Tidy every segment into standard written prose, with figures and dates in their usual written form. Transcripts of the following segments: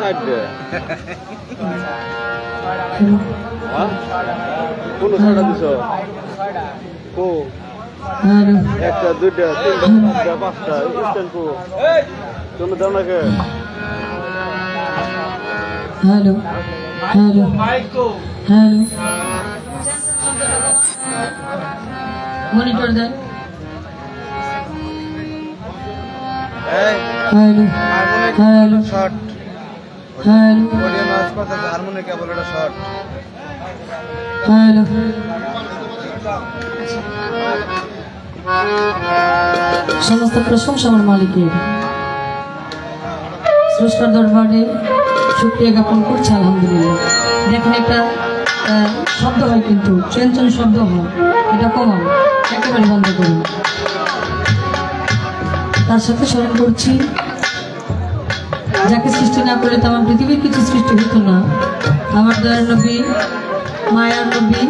60 দে হ্যাঁ কোন ছড়া দিছো কো একটা দুইটা তিনটা চারটা পাঁচটা স্ট্যান্ড কো তুমি দাও না কে হ্যালো হ্যালো হ্যালো মনিটর দেন hello hello short hello audio noise করতে হারমোনিয়াম কেবল এটা শর্ট হ্যালো সমস্ত প্রশংসা আমার মালিকের স্রষ্টার দরবারে শুকরিয়া জ্ঞাপন করছি আলহামদুলিল্লাহ। দেখেন একটা শব্দ হয় কিন্তু চেঞ্চন শব্দ হয়, এটা কমান একেবারে বন্ধ করুন। তার সাথে স্মরণ করছি যাকে সৃষ্টি না করে তো আমার পৃথিবীর কিছু সৃষ্টি হতো না। আমার দয়ার নবী, মায়ার নবী,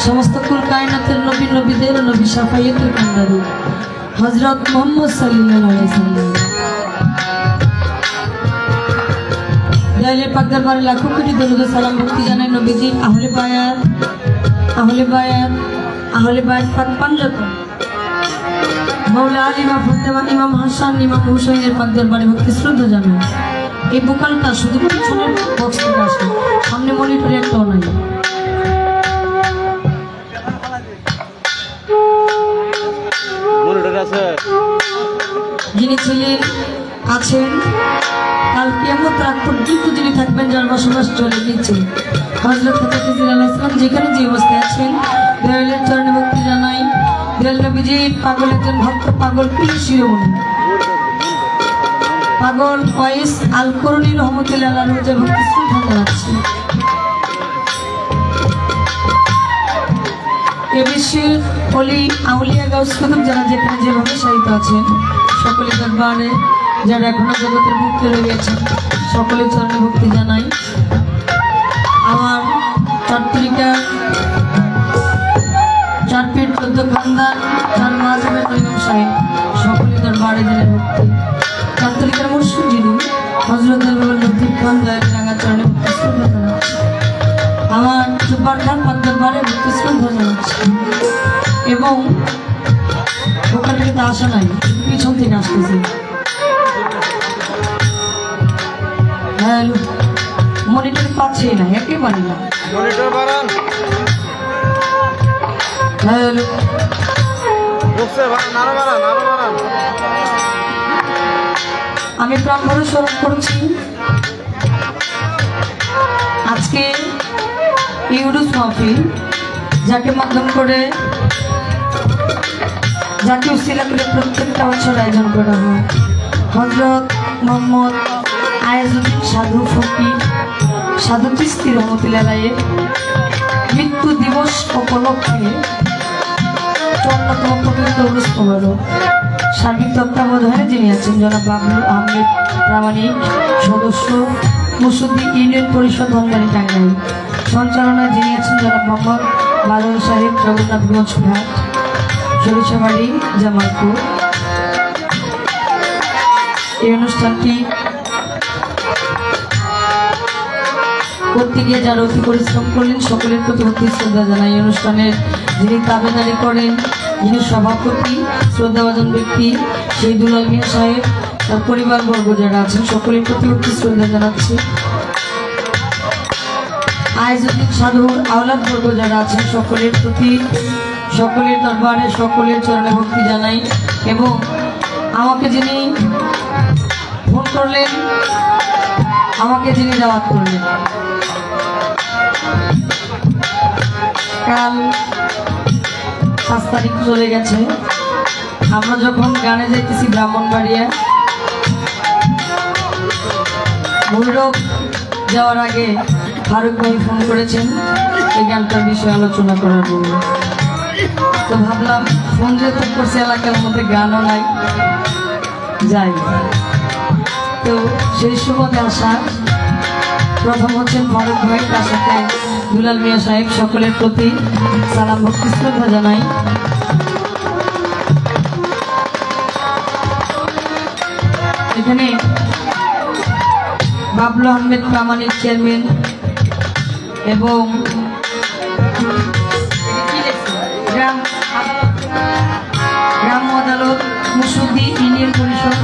সমস্ত কুল কায়নাতের নবী, নবীদের নবী, শাফায়েতুল কান্দারী হযরত মুহাম্মদ সাল্লাল্লাহু আলাইহি ওয়াসাল্লাম। দয়ালের পাক দরবারে লাখো কোটি দরুদ ও সালাম ভক্তি জানাই নবীজি আহলে বায়াত, আহলে বায়াত, আহলে বায়াত পাক পাঞ্জাতন মৌলা আলী বা ফাতেমা, ইমাম হাসান, ইমাম হুসাইনের পাক দরবারে ভক্তি শ্রদ্ধা জানাই। এই বোকালটা শুধু পিছনের বক্স থেকে আসে, সামনে মনিটরে একটাও নাই। যিনি ছিলেন, আছেন, কাল কিয়ামত রাত পর্যন্ত যিনি থাকবেন, যার বসবাস চলে গিয়েছে হযরত খিজির আলাইহিস সালাম যেখানে যে অবস্থায় আছেন দয়ালের চরণে ভক্তি জানাই। দয়াল নবীজির পাগল একজন ভক্ত, পাগল পীর শিরোমণি পাগল ওয়াইস আল করুনি রহমতুল্লাহ আলাইহি যে ভক্তি শ্রদ্ধা জানাচ্ছি। এ বিশ্বের অলি আউলিয়া গাউস কুতুব যারা যেখানে যেভাবে সাহিত্য আছেন সকলে দরবারে, যারা এখনো জগতের মুক্তি রয়েছেন সকলের চরণে ভক্তি জানাই। আমার চারতরিকার 4 পীর 14 খানদান 4 মাযহাবের ইমাম সাহেব সকলের দরবারে জানাই ভক্তি। চারতরিকার মুর্শিদ যিনি হযরত লতিফ খান রাঙা চরণে ভক্তি শ্রদ্ধা জানাচ্ছি। আমার সুপার খান পাক দরবারে ভক্তি শ্রদ্ধা জানাচ্ছি। এবং ওখান থেকে তো আসা নাই, পিছন থেকে আসতেছে। হ্যালো মনিটর পাচ্ছি না, একেবারে না, মনিটর বাড়ান। হ্যালো বক্সে নাড়া বাড়ান, নাড়া বাড়ান। আমি প্রাণ ভরে স্মরণ করছি আজকে ইউরুস মাহফিল, যাকে মাধ্যম করে, যাকে উসিলা করে প্রত্যেকটা বছর আয়োজন করা হয় হযরত মুহাম্মদ আয়াজউদ্দিন সাধু ফকির সাধু চিশতি রহমতুল্লাহ আলাইহির মৃত্যু দিবস উপলক্ষে 54তম পবিত্র উরুস মোবারক সার্বিক তত্ত্বাবধানে যিনি আছেন জনাব বাবলু আহমেদ প্রামাণিক, সদস্য মুসুদ্দি ইউনিয়ন পরিষদ ধনবাড়ি টাঙ্গাইল, সঞ্চালনায় যিনি আছেন জনাব মোহাম্মদ বাদল সাহেব জগন্নাথগঞ্জ ঘাট সরিষাবাড়ি জামালপুর। এই অনুষ্ঠানটি করতে গিয়ে যারা অতি পরিশ্রম করলেন সকলের প্রতি অতি শ্রদ্ধা জানাই। এই অনুষ্ঠানের যিনি তাবেদারি করেন, যিনি সভাপতি শ্রদ্ধাভাজন ব্যক্তি সেই দুলাল মিয়া সাহেব, তার পরিবারবর্গ যারা আছেন সকলের প্রতি অতি শ্রদ্ধা জানাচ্ছি। আয়াজউদ্দিন সাধুর আওলাদবর্গ যারা আছেন সকলের প্রতি, সকলের দরবারে সকলের চরণে ভক্তি জানাই। এবং আমাকে যিনি ফোন করলেন, আমাকে যিনি দাওয়াত করলেন, কাল 5 তারিখ চলে গেছে, আমরা যখন গানে যাইতেছি ব্রাহ্মণবাড়িয়া, ভৈরব যাওয়ার আগে ফারুক ভাই ফোন করেছেন এই গানটার বিষয়ে আলোচনা করার জন্য। তো ভাবলাম ফোন যেহেতু করছে, এলাকার মধ্যে গানও নাই, যাই। তো সেই সুবাদে আসা প্রথম হচ্ছেন ফারুক ভাই, তার সাথে দুলাল মিয়া সাহেব, সকলের প্রতি সালাম ভক্তি শ্রদ্ধা জানাই। এখানে বাবলু আহমেদ প্রামাণিক চেয়ারম্যান এবং গ্রাম আদালত মুসুদ্দি ইউনিয়ন পরিষদ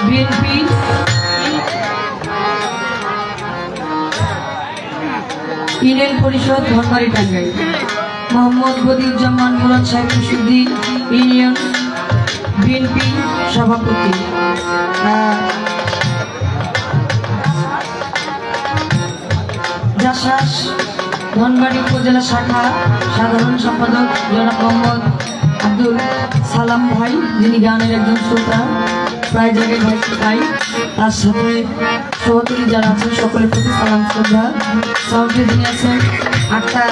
বিএনপি ইউনিয়ন পরিষদ ধনবাড়ি টাঙ্গাইল মোহাম্মদ বদিউজ্জামান মুরাদ সাহেব মুসুদ্দি ইউনিয়ন বিএনপি সভাপতি জাসাস ধনবাড়ি উপজেলা শাখা সাধারণ সম্পাদক জনাব মোহাম্মদ আব্দুল সালাম ভাই, যিনি গানের একজন শ্রোতা, প্রায় জায়গায় ভাই পাই। তার সাথে সহকারী যারা আছেন সকলের প্রতি সালাম শ্রদ্ধা। সাউন্ডে যিনি আছেন আক্তার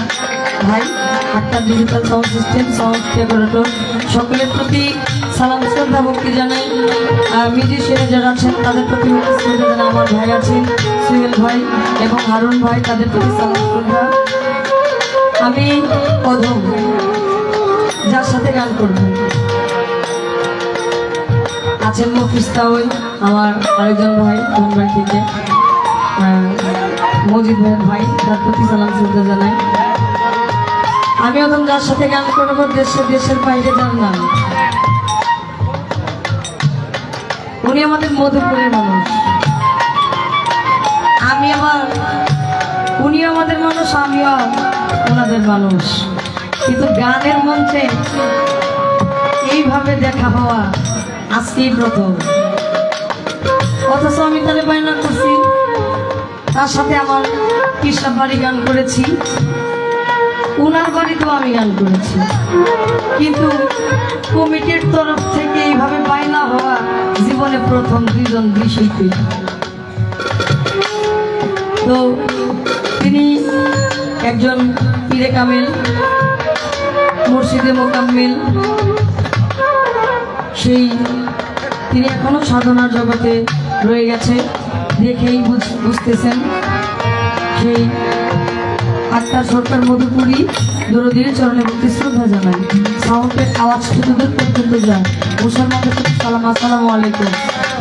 ভাই, Akhtar digital sound system, sound decorator, সকলের প্রতি সালাম শ্রদ্ধা ভক্তি জানাই। মিউজিশিয়ান যারা আছেন তাদের প্রতি ভক্তি শ্রদ্ধা জানাই। আমার ভাই আছেন সুহেল ভাই এবং হারুন ভাই, তাদের প্রতি সালাম শ্রদ্ধা। আমি অধম যার সাথে গান করব আছেন মুফিস্তাউল, আমার আরেকজন ভাই ধনবাড়ি থেকে মজিদ ভাইয়ের ভাই, তার প্রতি সালাম শ্রদ্ধা জানাই। আমি অধম যার সাথে গান করবো দেশের বাইরে যার নাম, উনি আমাদের মধুপুরের মানুষ, উনিও আমাদের মানুষ, আমিও ওনাদের মানুষ। কিন্তু গানের মঞ্চে এইভাবে দেখা হওয়া আজকেই প্রথম। অথচ আমি তাহলে বায়না করছি, তার সাথে আমার কৃষ্ণা বাড়ি গান করেছি, উনার বাড়িতেও আমি গান করেছি, কিন্তু কমিটির তরফ থেকে এইভাবে বায়না হওয়া জীবনে প্রথম দুইজন শিল্পী। তো তিনি একজন পীরে কামেল, মুর্শিদে মোকাম্মেল, সেই তিনি এখনো সাধনার জগতে রয়ে গেছে, দেখেই বুঝতেছেন। সেই আক্তার সরকার মধুপুরী দরদির চরণে ভক্তি শ্রদ্ধা জানাই। সাউন্ডের আওয়াজ দূর পর্যন্ত যায়। মুসলমানদের প্রতি সালাম, আসসালামু আলাইকুম।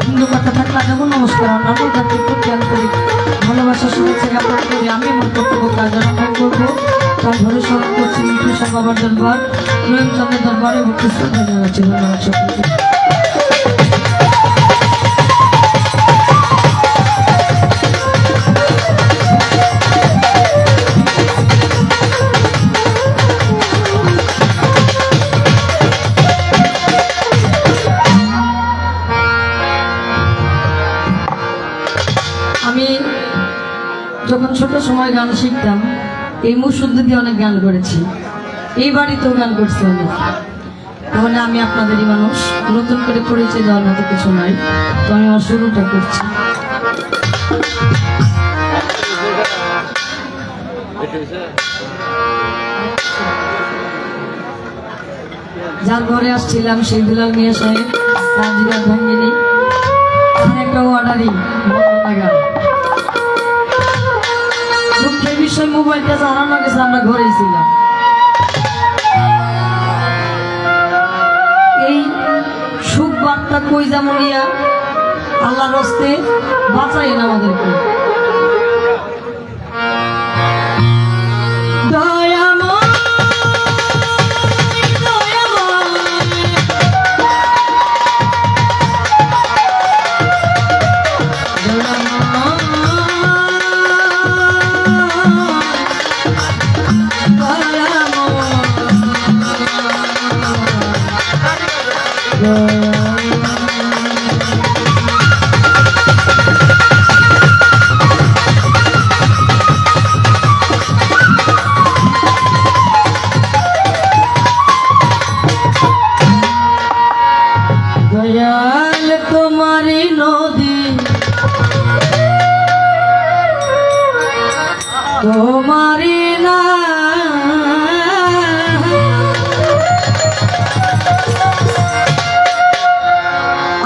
হিন্দু কথা থাকলে যেমন নমস্কার, অন্যান্য জাতির প্রতি আন্তরিক ভালোবাসা শুনেছে জ্ঞাপন করে আমি আমার কর্তব্য কাজ আরম্ভ করবো। তার ঘরে স্মরণ করছি মিঠু শাহ বাবার দরবার, নয়নচন্দ্রের দরবারে ভক্তি শ্রদ্ধা জানাচ্ছি। ধন্যবাদ সকলকে। আমি যখন ছোট সময় গান শিখতাম, এই মুসুদ্দি দিয়ে অনেক গান করেছি, এই বাড়িতেও গান করছি অনেক। তাহলে আমি আপনাদেরই মানুষ, নতুন করে পরিচয় দেওয়ার মতো কিছু নাই, তো আমি আমার শুরুটা করছি। যার ঘরে আসছিলাম সেই দুলাল মিয়া সাহেব, তার জিগার ভাঙ্গিনি, একটা অর্ডারই গান। দুঃখের বিষয় মোবাইলটা হারানো গেছে, আমরা ঘরেই ছিলাম। এই সুখ বার্তা কই জামুলিয়া, আল্লাহর হস্তে বাঁচাইন আমাদেরকে। দয়াল তোমারি নদী, তোমারি না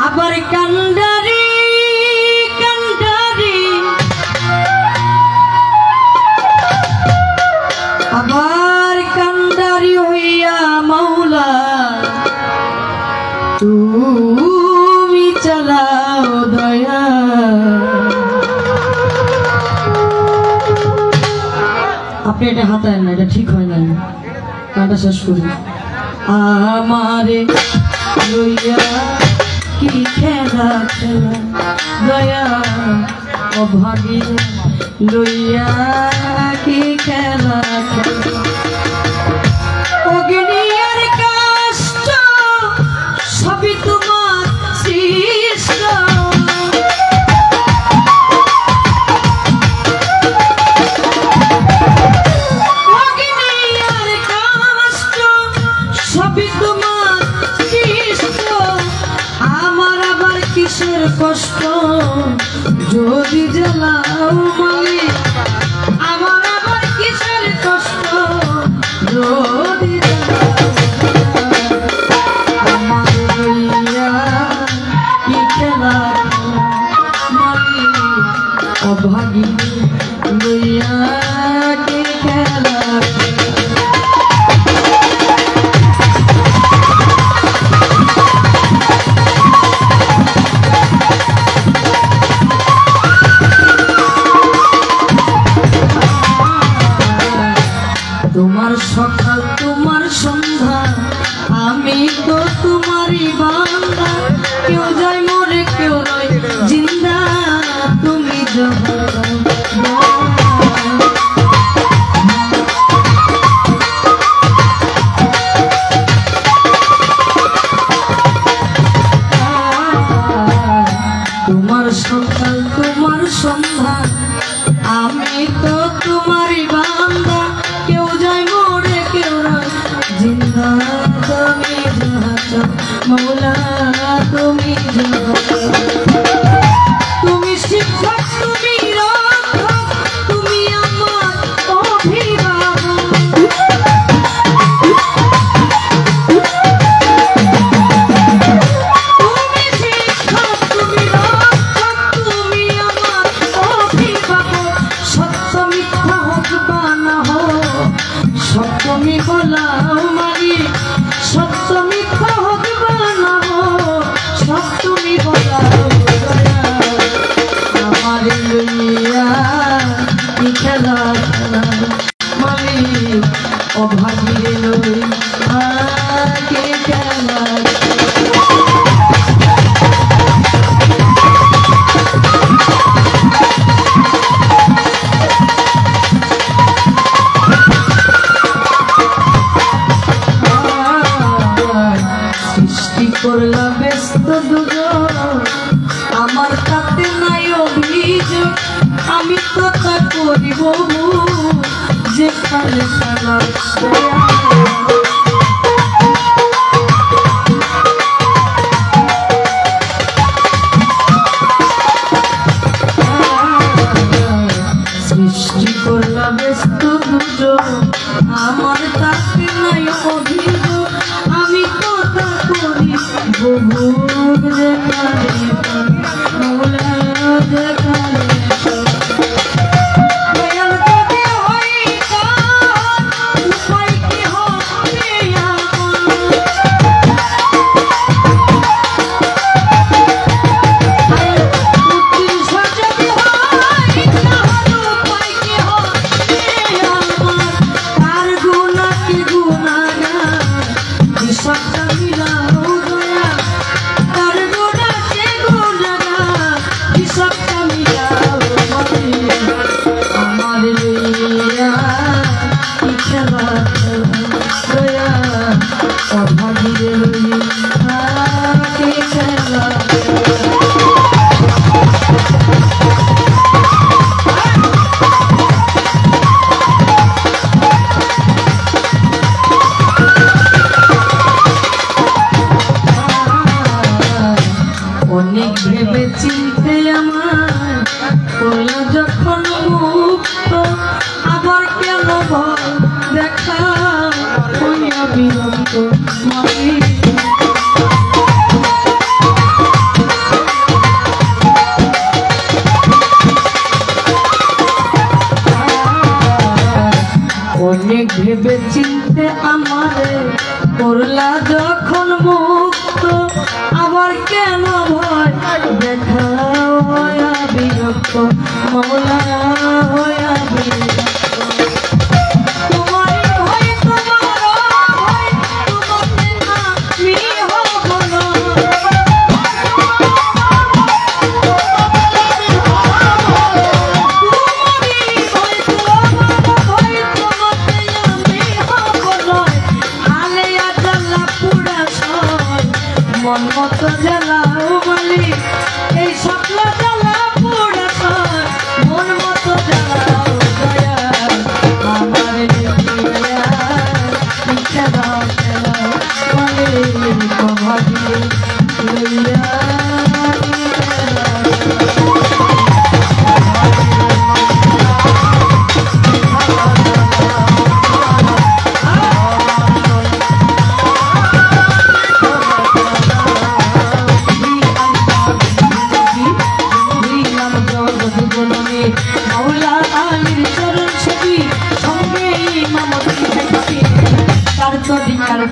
আবার কান্ডারি কান্ডারি, আবার কান্ডারি হইয়া মাওলা তুমি চালাও দয়া। আপনি এটা হাতায় না, এটা ঠিক হয় না। গানটা শেষ করি। আমারে লইয়া কি খেলা খেলা দয়া অভাগী লইয়া কি খেলা খেলা অগ্নির কষ্ট সবই তোমার সৃষ্ট কষ্ট যদি জ্বালাও মানে আমার আবার কিসের কষ্ট যদি আমার লইয়া কি খেলা মানে অভাগী লইয়া কি খেলা তোমার সকাল তোমার সন্ধ্যা আমি তো তোমারই বান্দা কেউ যায় মরে কেউ নয় জিন্দা তুমি তোমার সকাল তোমার সন্ধ্যা আমি তো তোমারই বান্দা কেউ যায় মোরে কেউ জিন্দা তুমি মৌলা তুমি তুমি শিক্ষক তুমি রক্ষক তুমি আমার অভিভাবক তুমি শিক্ষক তুমি রক্ষক তুমি আমার অভিভাবক সত্য মিথ্যা হোক বা না হোক সপ্তমী বলাও মারি সত্য মিথ্যা হোক বা না হোক সপ্তমী বলাও আমার লইয়া কি খেলা খেলা মারি অভাগী লই কে খেলা করলা ব্যস্ত দুজন আমার তাতে নাই অভিযোগ আমি তো তা করিব যেখানে খেলা সৃষ্টি করলা ব্যস্ত দুজন আমার তাতে নাই অভিযোগ আমি তো তা করি ভোগ যেখানে মৌলা যেখানে অনেক ভেবে চিনতে আমার করলা যখন মুক্ত আবার কেন ভয় দেখা হইয়া বিরক্ত মানে অনেক ভেবে চিনতে আমারে করলা যখন মুক্ত আবার কেন ভয় দেখা হইয়া বিরক্ত মৌলা হইয়া বিরক্ত মতো জ্বালাও মালি এই স্বপ্ন জ্বালা পুরা মন মতো জ্বালাও দয়া আমার ইচ্ছা দাও মালি ভাবি লইয়া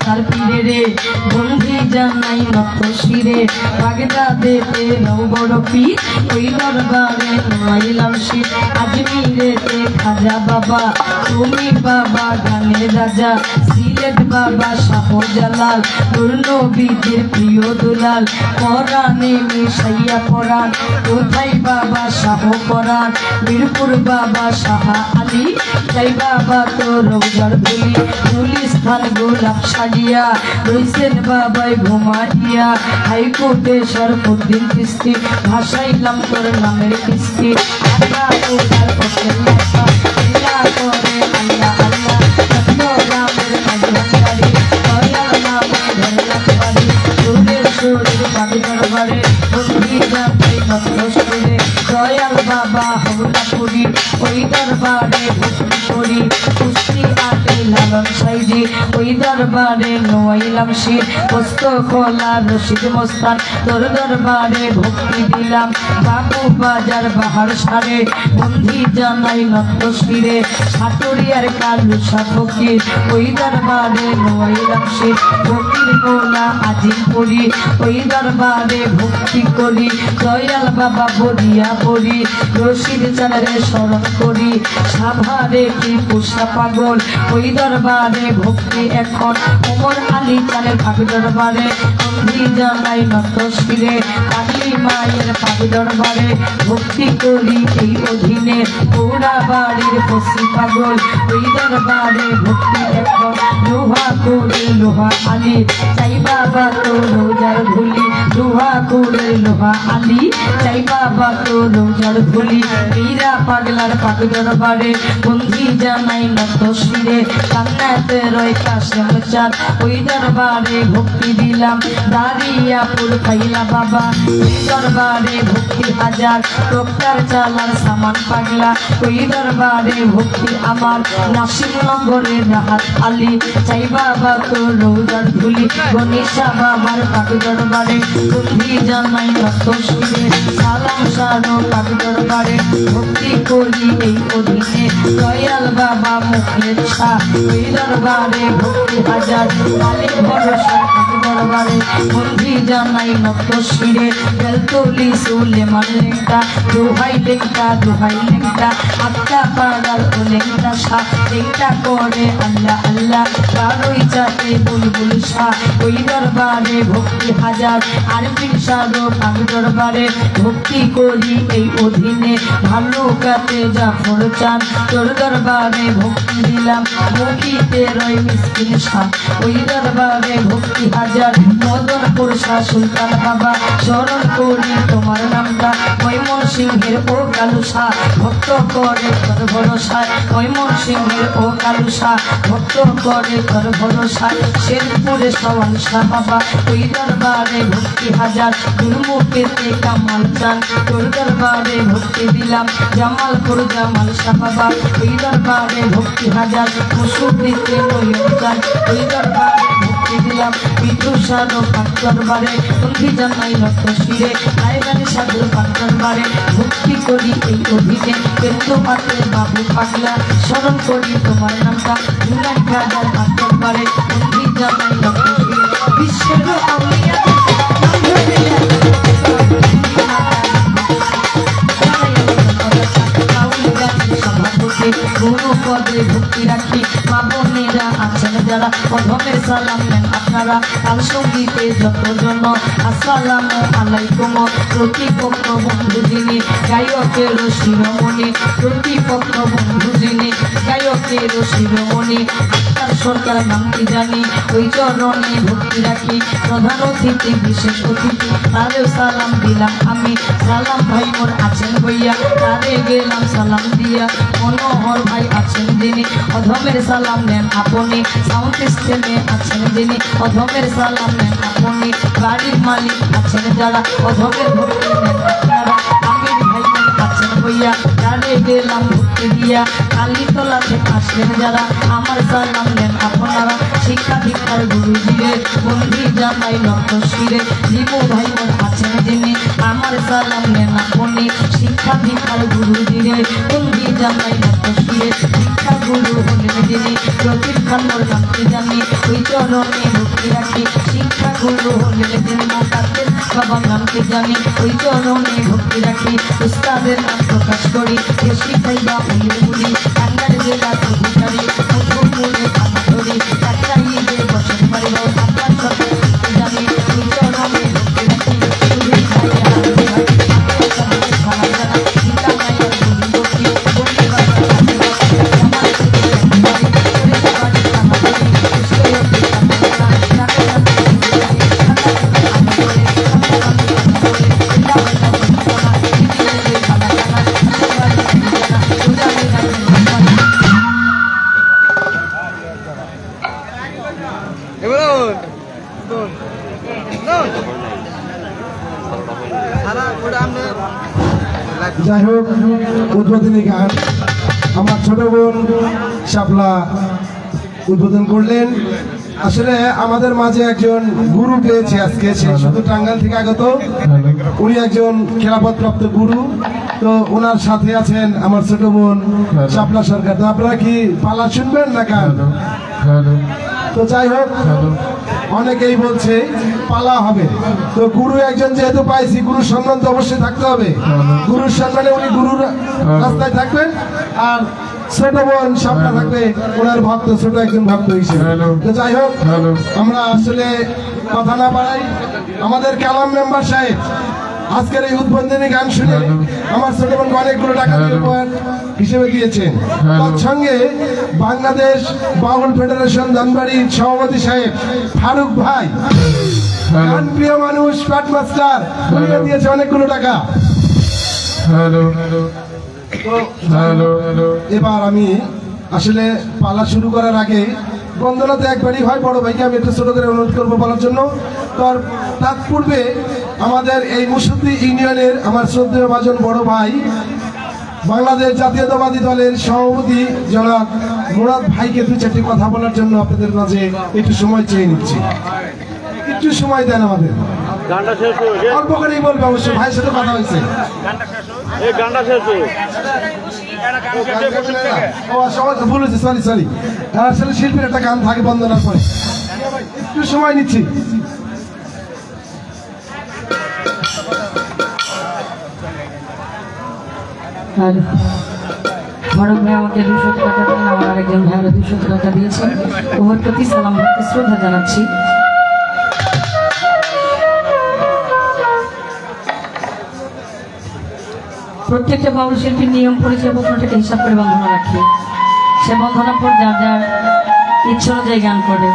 তার পীরে রে বন্ধি জানাই নত শিরে বাগদা দেতে নৌ বড় পীর ওই দরবারে নাইলাম শির আজমিরেতে খাজা বাবা তুমি বাবা গানের রাজা সিলেট বাবা শাহজালাল নূর নবীদের প্রিয় দুলাল কোরআনে মিশাইয়া পড়ান কোথায় বাবা শাহ পরাণ মিরপুর বাবা শাহ আলী তাই বাবা তো রোজার ধুলি গুলিস্তান গোলাপ সাজিয়া রইছেন বাবাই ঘুমাইয়া হাইকোর্টে শরফুদ্দিন কিস্তি ভাসাইলাম তোর নামের কিস্তি আল্লাহ তোর পথের লেখা লীলা করে আল্লাহ আল্লাহ সত্যরামের মাঝখানে দয়াল নামে ধরলাম বাড়ি তোদের শরীর পাবি দরবারে বন্ধি যাতে ভক্ত সুরে দয়াল বাবা হওলা পুরি ওই দরবারে ভক্তি করি কুস্তি আটে লালন সাইজি ওই দরবারে নোয়াইলাম শির বস্ত খোলা রশিদ মস্তান তোর দরবারে ভক্তি দিলাম বাবু বাজার বাহার সারে বন্ধি জানাই নত শিরে সাটুরিয়ার কালু ফকির ওই দরবারে নোয়াইলাম শির ফকির গোলা আজিম করি ওই দরবারে ভক্তি করি দয়াল বাবা বলিয়া বলি রশিদ চালারে স্মরণ করি সাভারে কি পুষা পাগল ওই দরবারে ভক্তি এখন ওমর আলী চালের ভাবি দরবারে বন্ধি জানাই নত শিরে কালী মায়ের ভাবি দরবারে ভক্তি করি এই অধীনে পুরা বাড়ির পশি পাগল ওই দরবারে ভক্তি এখন লোহা করে লোহা আলী চাই বাবা তো রোজার ধুলি লোহা করে লোহা আলী চাই বাবা তো রোজার ধুলি মীরা পাগলার ভাবি দরবারে বন্ধি জানাই নত শিরে কান্নাতে রয় কাশেম চাঁদ ওই দরবারে ভক্তি দিলাম দারিয়াপুর খাইলা বাবা ওই দরবারে ভক্তি হাজার ডক্টর চালার সামান পাগলা ওই দরবারে ভক্তি আমার নাসিমনগরের রাহাত আলী চাই বাবা তো রোজার ধুলি গণেশা বাবার ভাবি দরবারে বন্ধি জানাই নত শিরে সালাম সারো ভাবি দরবারে ভক্তি করি এই অধীনে দয়াল বাবা মুখের শাহ ওই দরবারে ভক্তি হাজার মালিক ভরসা ভাবি দরবারে বন্ধি জানাই নত শিরে বেলতলি সুলেমান লেঙ্কা দোহাই লেঙ্কা দোহাই লেঙ্কা আত্মা পাড়ার ও লেঙ্কা শাহ লেঙ্কা করে আল্লাহ আল্লাহ বারোই চাতে বুলবুল শাহ ওই দরবারে ভক্তি হাজার আরবিন সারো ভাবি দরবারে ভক্তি করি এই অধীনে ভালো কাতে জাফর চান তোর দরবারে ভক্তি দিলাম ভক্তিতে রয় মিসকিন শাহ ওই দরবারে ভক্তি হাজার মদনপুর শাহ সুলতান বাবা স্মরণ করি তোমার নামটা মৈমন সিংহের ও কালু শাহ ভক্ত করে তোর ভরসা মৈমন সিংহের ও কালু শাহ ভক্ত করে তোর ভরসা শেরপুরে সওয়াল শাহ বাবা ওই দরবারে ভক্তি হাজার দুর্মুখেতে কামাল চান তোর দরবারে ভক্তি দিলাম জামালপুর জামাল শাহ বাবা ওই দরবারে ভক্তি হাজার মুসুদিতে নয়ন চান ওই দরবারে ভক্তি দিলাম পিঠু সারো পাক দরবারে বন্ধি জানাই নত শিরে রায়বাড়ি সাধুর পাক দরবারে ভক্তি করি এই অধীনে কেন্দ্র পাতে বাবু পাগলা স্মরণ করি তোমার নামটা দুলাই খাজার পাক দরবারে বন্ধি জানাই নত শিরে বিশ্বের আউলিয়া গুরু পদে ভক্তি রাখি মা বোনেরা আছেন যারা অধমের সালাম নেন আপনারা তাল সঙ্গীতে যতজন আসসালামু আলাইকুম প্রতিপক্ষ বন্ধু যিনি গায়কের শিরোমণি প্রতিপক্ষ বন্ধু যিনি গায়কের শিরোমণি ডাক্তার সরকার নাম কি জানি ওই চরণে ভক্তি রাখি প্রধান অতিথি বিশেষ অতিথি তারেও সালাম দিলাম আমি সালাম ভাই মোর আছেন বইয়া তারে গেলাম সালাম দিয়া মনোহর ভাই আছেন যিনি অধমের সালাম নেন আপনি সাউন্ড সিস্টেমে আছেন যিনি অধমের সালাম নেন আপনি গাড়ির মালিক আছেন যারা অধমের ভক্তি নেন আপনারা আমির ভাই মোর আছেন বইয়া তারে গেলাম ভক্তি দিয়া কালীতলাতে আসেন যারা আমার সালাম নেন আপনারা শিক্ষা দীক্ষার গুরুজিরে বন্ধি জানাই নতশিরে জীবু ভাই মোর আছেন যিনি আমার সালাম নেন আপনি শিক্ষা দীক্ষার গুরুজিরে বন্ধি জানাই নতশিরে শিক্ষা গুরু হলেন যিনি প্রদীপ খান মোর নামটি জানি ওই চরণে ভক্তি রাখি শিক্ষা গুরু হলেন যিনি মোকাদ্দের বাবা নামটি জানি ওই চরণে ভক্তি রাখি উস্তাদের নাম প্রকাশ করি যে শিখাইবা উনি উনি কান্নার জেলা অধিকারী মুঠোমুড়ে কান্না ধরি কাটাইয়ে বসে পারিব আপনার সাথে জানি ওই চরণে ভক্তি রাখি শুধু যাই হোক উদ্বোধনী গান আমার ছোট বোন শাপলা উদ্বোধন করলেন। আসলে আমাদের মাঝে একজন গুরু পেয়েছে আজকে, সে শুধু টাঙ্গাইল থেকে আগত। উনি একজন খেলাফতপ্রাপ্ত গুরু, তো ওনার সাথে আছেন আমার ছোট বোন শাপলা সরকার। তো আপনারা কি পালা শুনবেন না গান? তো যাই হোক, অনেকেই বলছে পালা হবে, তো গুরু একজন যেহেতু পাইছি, গুরুর সম্মান তো অবশ্যই থাকতে হবে। গুরুর সম্মানে উনি গুরুর রাস্তায় থাকবেন, আর ছোট বোন শাপলা থাকবে ওনার ভক্ত, ছোট একজন ভক্ত হিসেবে। তো যাই হোক, আমরা আসলে কথা না বাড়াই, আমাদের কালাম মেম্বার সাহেব আজকের এই উদ্বোধনী গান শুনে আমার ছোট বোনকে অনেকগুলো টাকা হিসেবে দিয়েছেন। তার সঙ্গে বাংলাদেশ বাউল ফেডারেশন ধানবাড়ির সভাপতি সাহেব ফারুক ভাই, গান প্রিয় মানুষ, পাট মাস্টার, উনিও দিয়েছে অনেকগুলো টাকা। এবার আমি আসলে পালা শুরু করার আগে বন্দনা তো একবারই হয়, বড় ভাইকে আমি একটু ছোট করে অনুরোধ করবো বলার জন্য। তার পূর্বে আমাদের এই মুসুদ্দি ইউনিয়নের আমার শ্রদ্ধেয় ভাজন বড় ভাই, বাংলাদেশ জাতীয়তাবাদী দলের সভাপতি জনাব মুরাদ ভাইকে দু চারটি কথা বলার জন্য আপনাদের মাঝে একটু সময় চেয়ে নিচ্ছি। একটু সময় দেন আমাদের, অল্প করেই বলবে অবশ্যই। ভাইয়ের সাথে কথা হয়েছে, বলেছে সরি সরি, আসলে শিল্পীর একটা গান থাকে বন্দনার পরে। একটু সময় নিচ্ছি। বড় ভাই আমাকে 200 টাকা দিলেন, আমার আরেকজন ভাই 200 টাকা দিয়েছেন। ওর প্রতি সালাম ভক্তি শ্রদ্ধা জানাচ্ছি। প্রত্যেকটা বাউল শিল্পীর নিয়ম পরিচয় পত্রটাকে হিসাব করে বন্ধনা রাখি। সে বন্ধনার পর যার যার ইচ্ছা অনুযায়ী গান করে।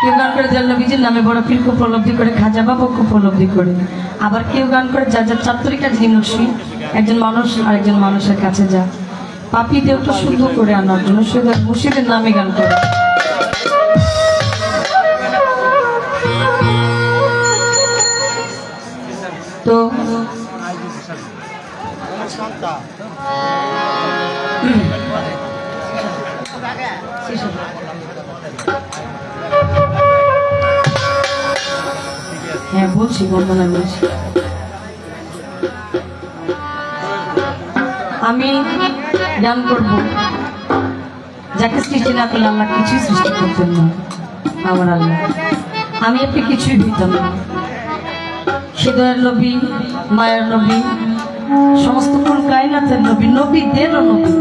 কেউ গান করে দেয়াল নবীজির নামে বড় পীরকে উপলব্ধি করে, খাজা বাবাকে উপলব্ধি করে। আবার কেউ গান করে যার যার চাতুরিকা যিনি মুর্শিদ, একজন মানুষ আরেকজন মানুষের কাছে যা পাপি দেওটা শুদ্ধ করে আনার জন্য সে মুর্শিদের নামে গান করে। তো হ্যাঁ বলছি, বন্দনা বলছি। আমি গান করব যাকে সৃষ্টি না করলে আল্লাহ কিছুই সৃষ্টি করতেন না। আমার আল্লাহ, আমি আপনি কিছুই হইতাম না। হৃদয়ের নবী, মায়ের নবী, সমস্ত কুল কায়নাতের নবী, নবীদেরও নবী।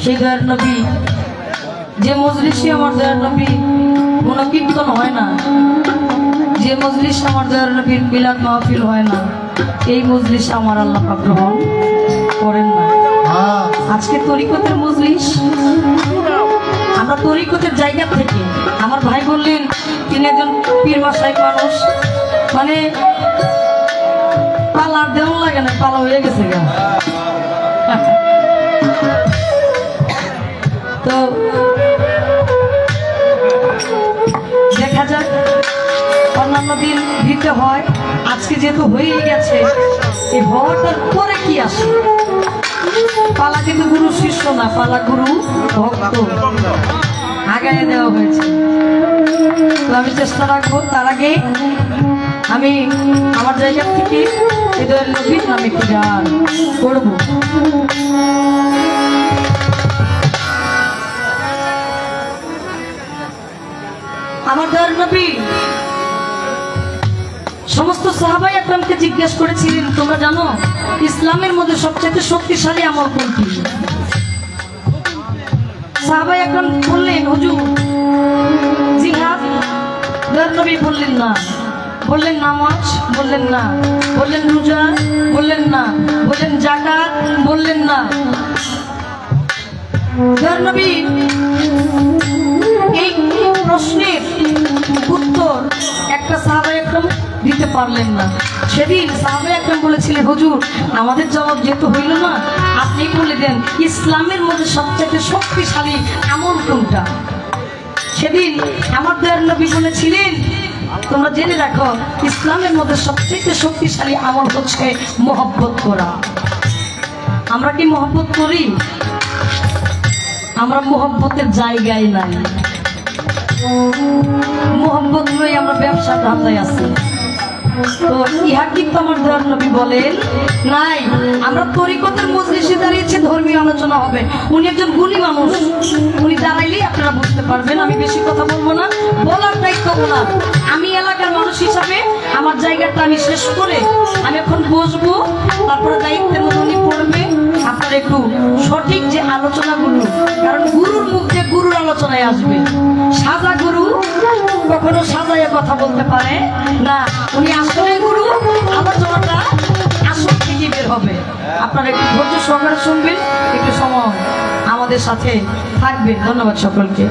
হৃদয়ের নবী, যে মজলিসে আমার দয়ার নবী কোনো কীর্তন হয় না, যে মজলিস আমার দয়ার নবীর মিলাদ মাহফিল হয় না, এই মজলিস আমার আল্লাহ পাক গ্রহণ করেন না। আজকে তরিকতের মজলিস, আমরা তরিকতের জায়গা থেকে আমার ভাই বললেন তিনি একজন পীর মাসায়েক মানুষ, মানে পালার দেওয়া লাগে না, পালা হয়ে গেছে গা। তো দেখা যাক, অন্যান্য দিন দিতে হয়, আজকে যেহেতু হয়ে গেছে, এই হওয়াটার পরে কি আসে? পালা কিন্তু গুরু শিষ্য না, পালা গুরু ভক্ত, আগায় দেওয়া হয়েছে। তো আমি চেষ্টা রাখবো, তার আগে আমি আমার জায়গা থেকে হৃদয়ের নবীর নামে একটি গান করব। আমার দয়ার নবী সমস্ত সাহাবায়ে একরামকে জিজ্ঞেস করেছিলেন, তোমরা জানো ইসলামের মধ্যে সবচেয়ে শক্তিশালী আমল কোনটি? সাহাবায়ে একরাম বললেন, হুজুর জিহাদ। দয়ার নবী বললেন না, বললেন নামাজ, বললেন না, বললেন রোজা, বললেন না, বললেন যাকাত, বললেন না। দয়ার নবী এই প্রশ্নের উত্তর একটা সাহাবায়ে একরাম দিতে পারলেন না। সেদিন সাহাবায়ে একরাম বলেছিলেন, হুজুর আমাদের জবাব যেহেতু হইল না, আপনি বলে দেন ইসলামের মধ্যে সবচেয়ে শক্তিশালী আমল কোনটা? সেদিন আমার দয়ার নবী বলেছিলেন, তোমরা জেনে রাখো ইসলামের মধ্যে সবচেয়ে শক্তিশালী আমল হচ্ছে মহব্বত করা। আমরা কি মহব্বত করি? আমরা মহব্বতের জায়গায় নাই, মহব্বত নই, আমরা ব্যবসা ধান্দায় আছি। তো ইহা কিন্তু আমার দয়ার নবী বলেন নাই। আমরা তরিকতের মজলিসে দাঁড়িয়েছি, ধর্মীয় আলোচনা হবে। উনি একজন গুণী মানুষ, উনি দাঁড়াইলেই আপনারা বুঝতে পারবেন। আমি বেশি কথা বলবো না, বলার দায়িত্ব ওনার। আমি এলাকার মানুষ হিসাবে আমার জায়গাটা আমি শেষ করে আমি এখন বসবো, তারপরে দায়িত্বের মতো উনি পড়বে। আপনার একটু সঠিক যে আলোচনাগুলো, কারণ গুরুর মুখ দিয়ে গুরুর আলোচনায় আসবে। সাজা গুরু কখনো সাজাইয়া কথা বলতে পারে না, উনি আসলে গুরু, আলোচনাটা আসল থেকে বের হবে। আপনারা একটু ধৈর্য সহকারে শুনবেন, একটু সময় আমাদের সাথে থাকবেন। ধন্যবাদ সকলকে।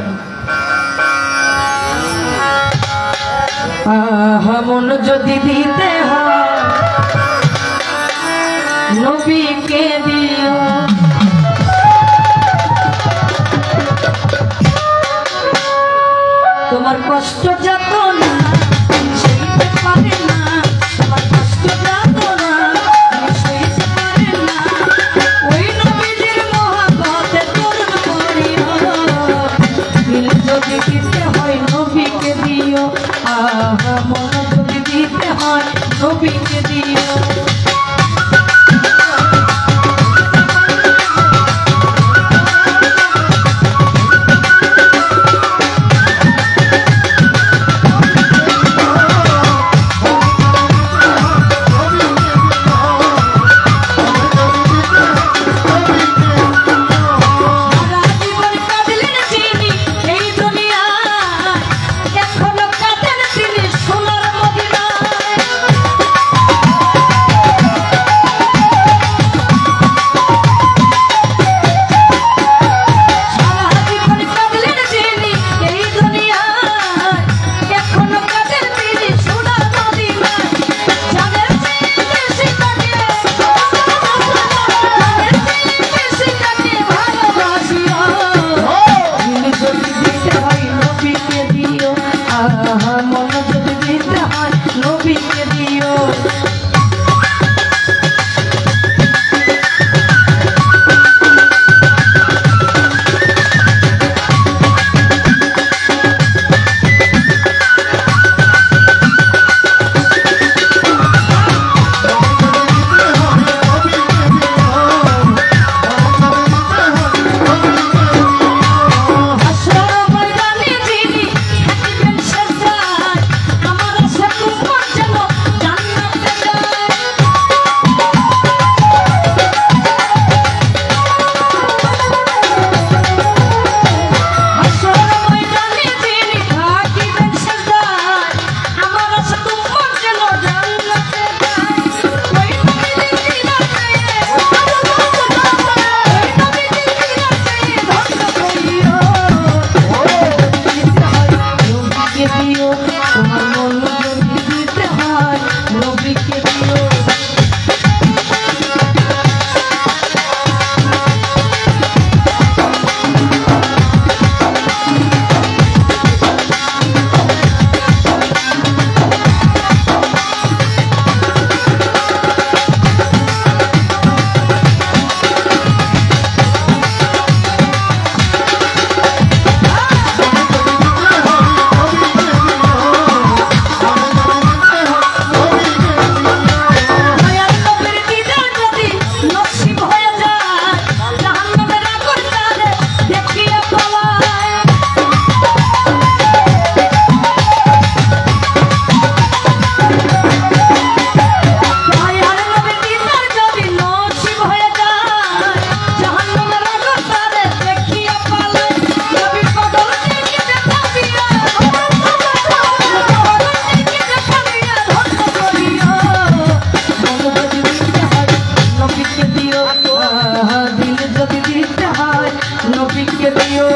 মন যদি দিতে হয় নবীকে দিও, তোমার কষ্ট যত না সইতে পারে না, তোমার কষ্ট যত না সইতে পারে না, ওই নবীর মহব্বতে পূর্ণ করিও, দিল যদি দিতে হয় নবীকে দিও। মন যদি দিতে হয় নবীকে দিও। নবীকে দিও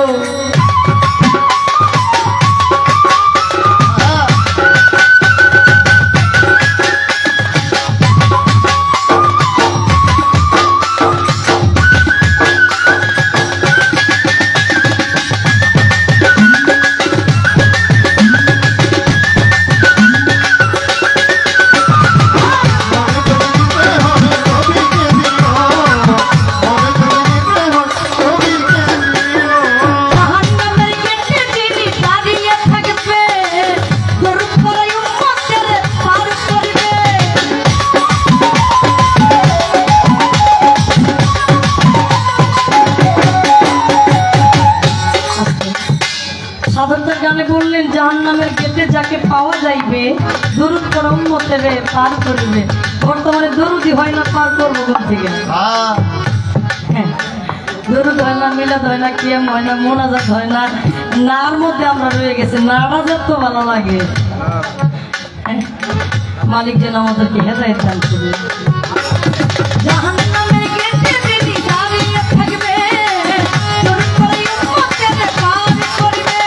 জাহান্নামের গেটে যাকে পাওয়া যাইবে দরুদ পড়া উম্মতেরে পার করিবে। বর্তমানে দরুদই হয় না, পার করবো কোথা থেকে? দরুদ হয় না, মিলাদ হয় না, কিয়াম হয় না, মোনাজাত হয় না, নার মধ্যে আমরা রয়ে গেছি। নারাজাত তো ভালো লাগে। মালিক যেন আমাদেরকে হেদায়েত দান করবে। জাহান্নামের গেটে যিনি দাঁড়িয়ে থাকবে দরুদ পড়া উম্মতেরে পার করিবে।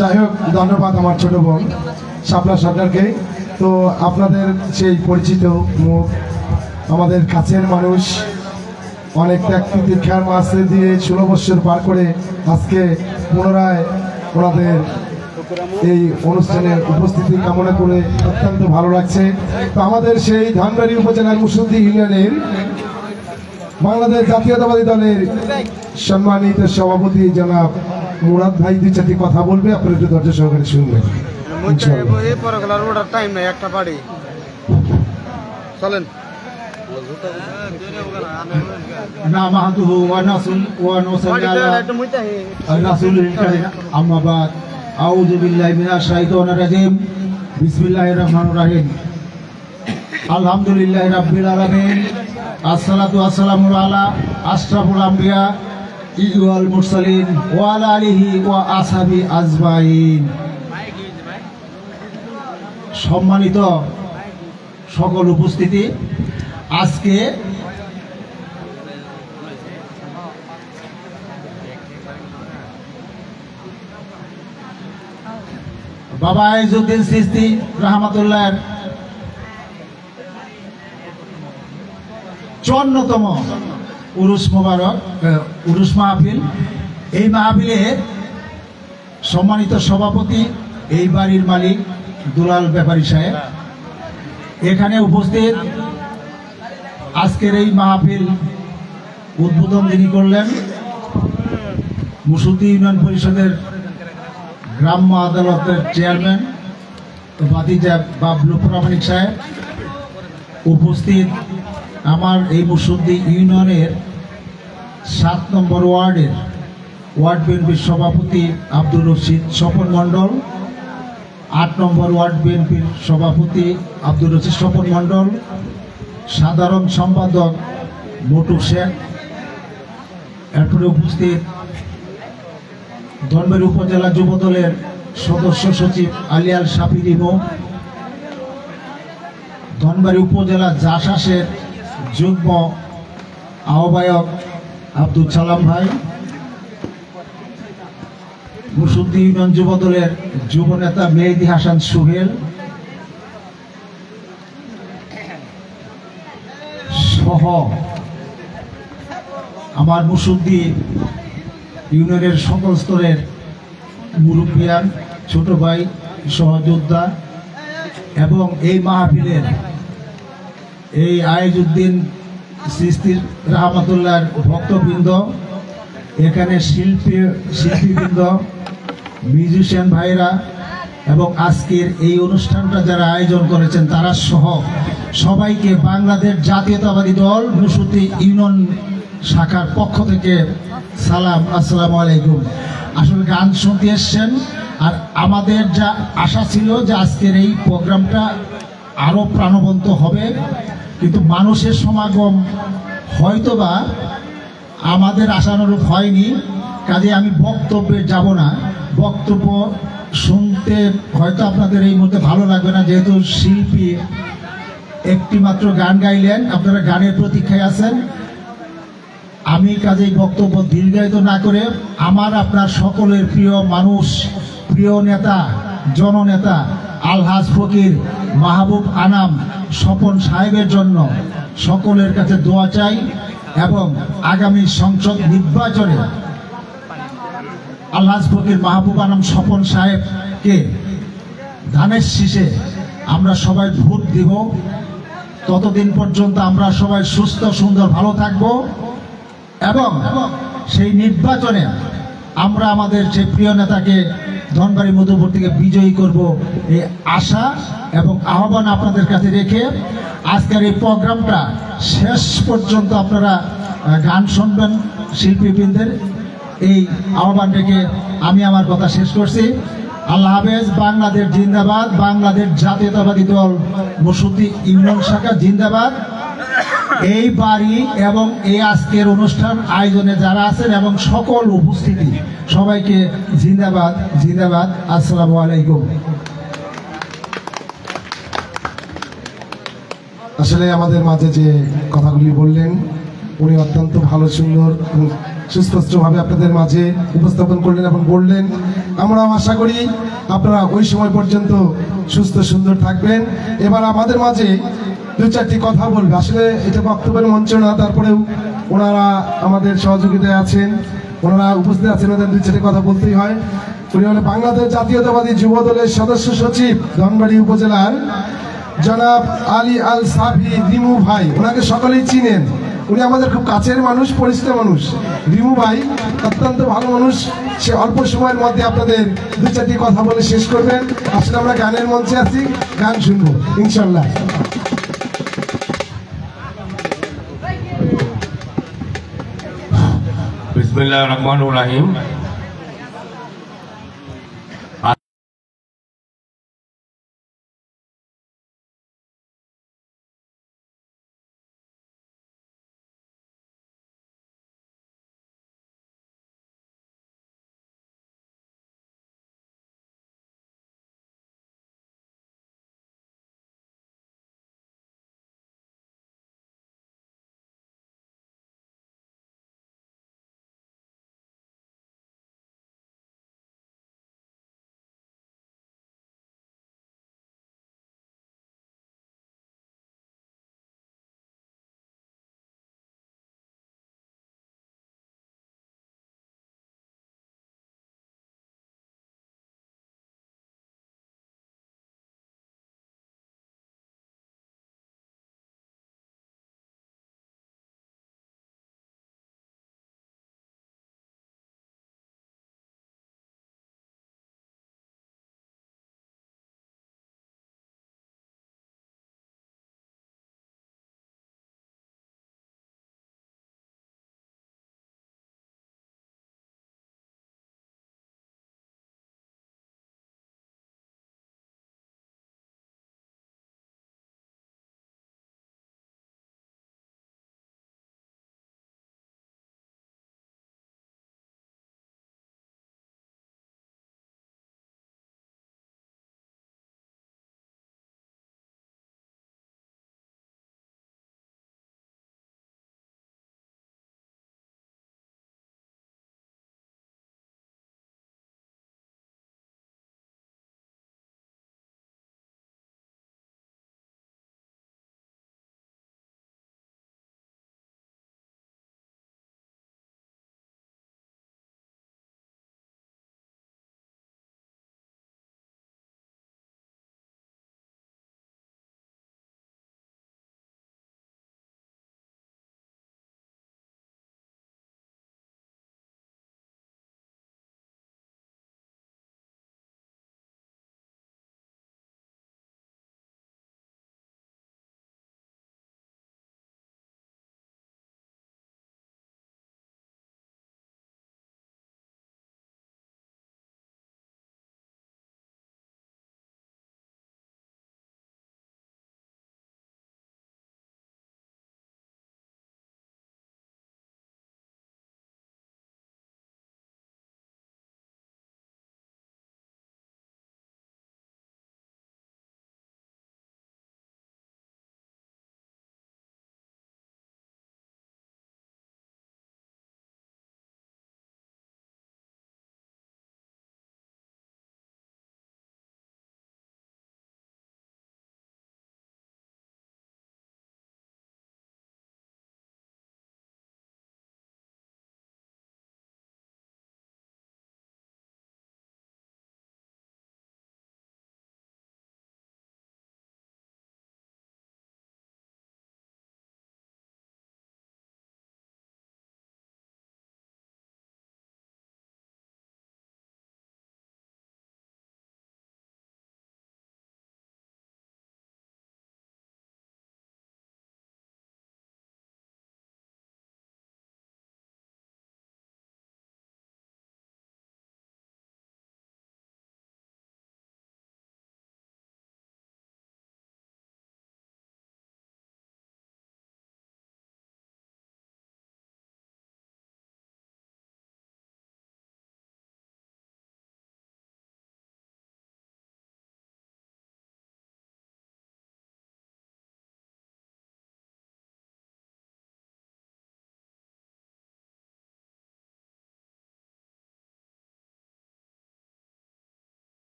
যাই হোক, ধন্যবাদ আমার ছোট বোন শাপলা সরকারকে। তো আপনাদের সেই পরিচিত মুখ, আমাদের কাছের মানুষ, অনেক ত্যাগ দীক্ষার মাঝে দিয়ে 16 বছর পার করে আজকে পুনরায় ওনাদের এই অনুষ্ঠানে উপস্থিতি কামনা করে অত্যন্ত ভালো লাগছে। তো আমাদের সেই ধানবাড়ি উপজেলার মুসুন্দি ইউনিয়নের বাংলাদেশ জাতীয়তাবাদী দলের সম্মানিত সভাপতি জনাব মুরাদ ভাই 2-4টি কথা বলবে, আপনারা একটু ধৈর্য সহকারে শুনবেন। টাইম নাই, একটা পাড়ি চলেন। نعمده ونصلي على الرسول الكريم أما بعد أعوذ بالله من الشيطان الرجيم بسم الله الرحمن الرحيم الحمد لله رب العالمين আসসালাতু ওয়াসসালামু আলা আশরাফুল আমবিয়া ওয়াল মুরসালিন ওয়া আলা আলিহি ওয়া আসহাবি আজমাইন। সম্মানিত সকল উপস্থিতি, আজকে বাবা আইজউদ্দিন চিশতি রাহমাতুল্লাহর 54তম উরুস মোবারক, উরুস মাহফিল। এই মাহফিলে সম্মানিত সভাপতি, এই বাড়ির মালিক দুলাল ব্যাপারী সাহেব এখানে উপস্থিত। আজকের এই মাহফিল উদ্বোধন যিনি করলেন মুসুদ্দি ইউনিয়ন পরিষদের গ্রাম্য আদালতের চেয়ারম্যান ভাতিজা বাবলু প্রামাণিক সাহেব। উপস্থিত আমার এই মুসুদ্দি ইউনিয়নের 7 নম্বর ওয়ার্ডের ওয়ার্ড বিএনপির সভাপতি আব্দুর রশিদ স্বপন মণ্ডল, 8 নম্বর ওয়ার্ড বিএনপির সভাপতি আব্দুর রশিদ স্বপন মণ্ডল, সাধারণ সম্পাদক মোটু শেখ। এরপরে উপস্থিত ধনবাড়ী উপজেলা যুবদলের সদস্য সচিব আলিয়াল সাফি রিমু, ধনবাড়ী উপজেলা জাসাসের যুগ্ম আহ্বায়ক আব্দুল সালাম ভাই, মুসুদ্দি ইউনিয়ন যুবদলের যুব নেতা মেহেদি হাসান সুহেল সহ আমার মুসুদ্দি ইউনিয়নের সকল স্তরের মুরব্বিয়ান, ছোট ভাই, সহযোদ্ধা এবং এই মাহফিলের এই আইজউদ্দিন চিশতি রাহমাতুল্লাহর ভক্তবৃন্দ, এখানে শিল্পীবৃন্দ, মিউজিশিয়ান ভাইরা এবং আজকের এই অনুষ্ঠানটা যারা আয়োজন করেছেন তারা সহ সবাইকে বাংলাদেশ জাতীয়তাবাদী দল মুসুদ্দি ইউনিয়ন শাখার পক্ষ থেকে সালাম, আসসালামু আলাইকুম। আসলে গান শুনতে এসছেন, আর আমাদের যা আশা ছিল যে আজকের এই প্রোগ্রামটা আরও প্রাণবন্ত হবে, কিন্তু মানুষের সমাগম হয়তোবা আমাদের আশানুরূপ হয়নি। কাজে আমি বক্তব্যে যাব না, বক্তব্য শুনতে হয়তো আপনাদের এই মুহূর্তে ভালো লাগবে না, যেহেতু শিল্পী একটি মাত্র গান গাইলেন, আপনারা গানের প্রতীক্ষায় আছেন। আমি কাজেই বক্তব্য দীর্ঘায়িত না করে আমার আপনার সকলের প্রিয় মানুষ, প্রিয় নেতা, জননেতা আলহাজ ফকির মাহবুব আনাম স্বপন সাহেবের জন্য সকলের কাছে দোয়া চাই এবং আগামী সংসদ নির্বাচনে আলহাজ ফকির মাহবুব আনাম স্বপন সাহেবকে ধানের শীষে আমরা সবাই ভোট দিব। ততদিন পর্যন্ত আমরা সবাই সুস্থ সুন্দর ভালো থাকব এবং সেই নির্বাচনে আমরা আমাদের যে প্রিয় নেতাকে ধনবাড়ী মধুপুর থেকে বিজয়ী করব, এই আশা এবং আহ্বান আপনাদের কাছে রেখে আজকের এই প্রোগ্রামটা শেষ পর্যন্ত আপনারা গান শুনবেন শিল্পীবৃন্দের, এই আহ্বান রেখে আমি আমার কথা শেষ করছি। আল্লাহ হাফেজ। বাংলাদেশ জিন্দাবাদ, বাংলাদেশ জাতীয়তাবাদী দল মুসুদ্দি ইউনিয়ন শাখা জিন্দাবাদ। এই বাড়ি এবং এই আজকের অনুষ্ঠান আয়োজনে যারা আছেন এবং সকল উপস্থিতি সবাইকে জিন্দাবাদ, জিন্দাবাদ। আসসালামু আলাইকুম। আসলে আমাদের মাঝে যে কথাগুলি বললেন উনি অত্যন্ত ভালো, সুন্দর, সুস্পষ্টভাবে আপনাদের মাঝে উপস্থাপন করলেন এবং বললেন। আমরা আশা করি আপনারা ওই সময় পর্যন্ত সুস্থ সুন্দর থাকবেন। এবার আমাদের মাঝে দু চারটি কথা বলবে। আসলে এটা বক্তব্যের মঞ্চ না, তারপরেও ওনারা আমাদের সহযোগিতায় আছেন, ওনারা উপস্থিত আছেন, ওদের দু চারটি কথা বলতেই হয়। উনি হলেন বাংলাদেশ জাতীয়তাবাদী যুব দলের সদস্য সচিব ধনবাড়ী উপজেলার জনাব আলী আল সাফি রিমু ভাই। ওনাকে সকলেই চিনেন, উনি আমাদের খুব কাছের মানুষ, পরিচিত মানুষ। রিমু ভাই অত্যন্ত ভালো মানুষ। সে অল্প সময়ের মধ্যে আপনাদের দু চারটি কথা বলে শেষ করবেন। আসলে আমরা গানের মঞ্চে আছি, গান শুনবো ইনশাল্লাহ। বিসমিল্লাহির রহমানির রহিম।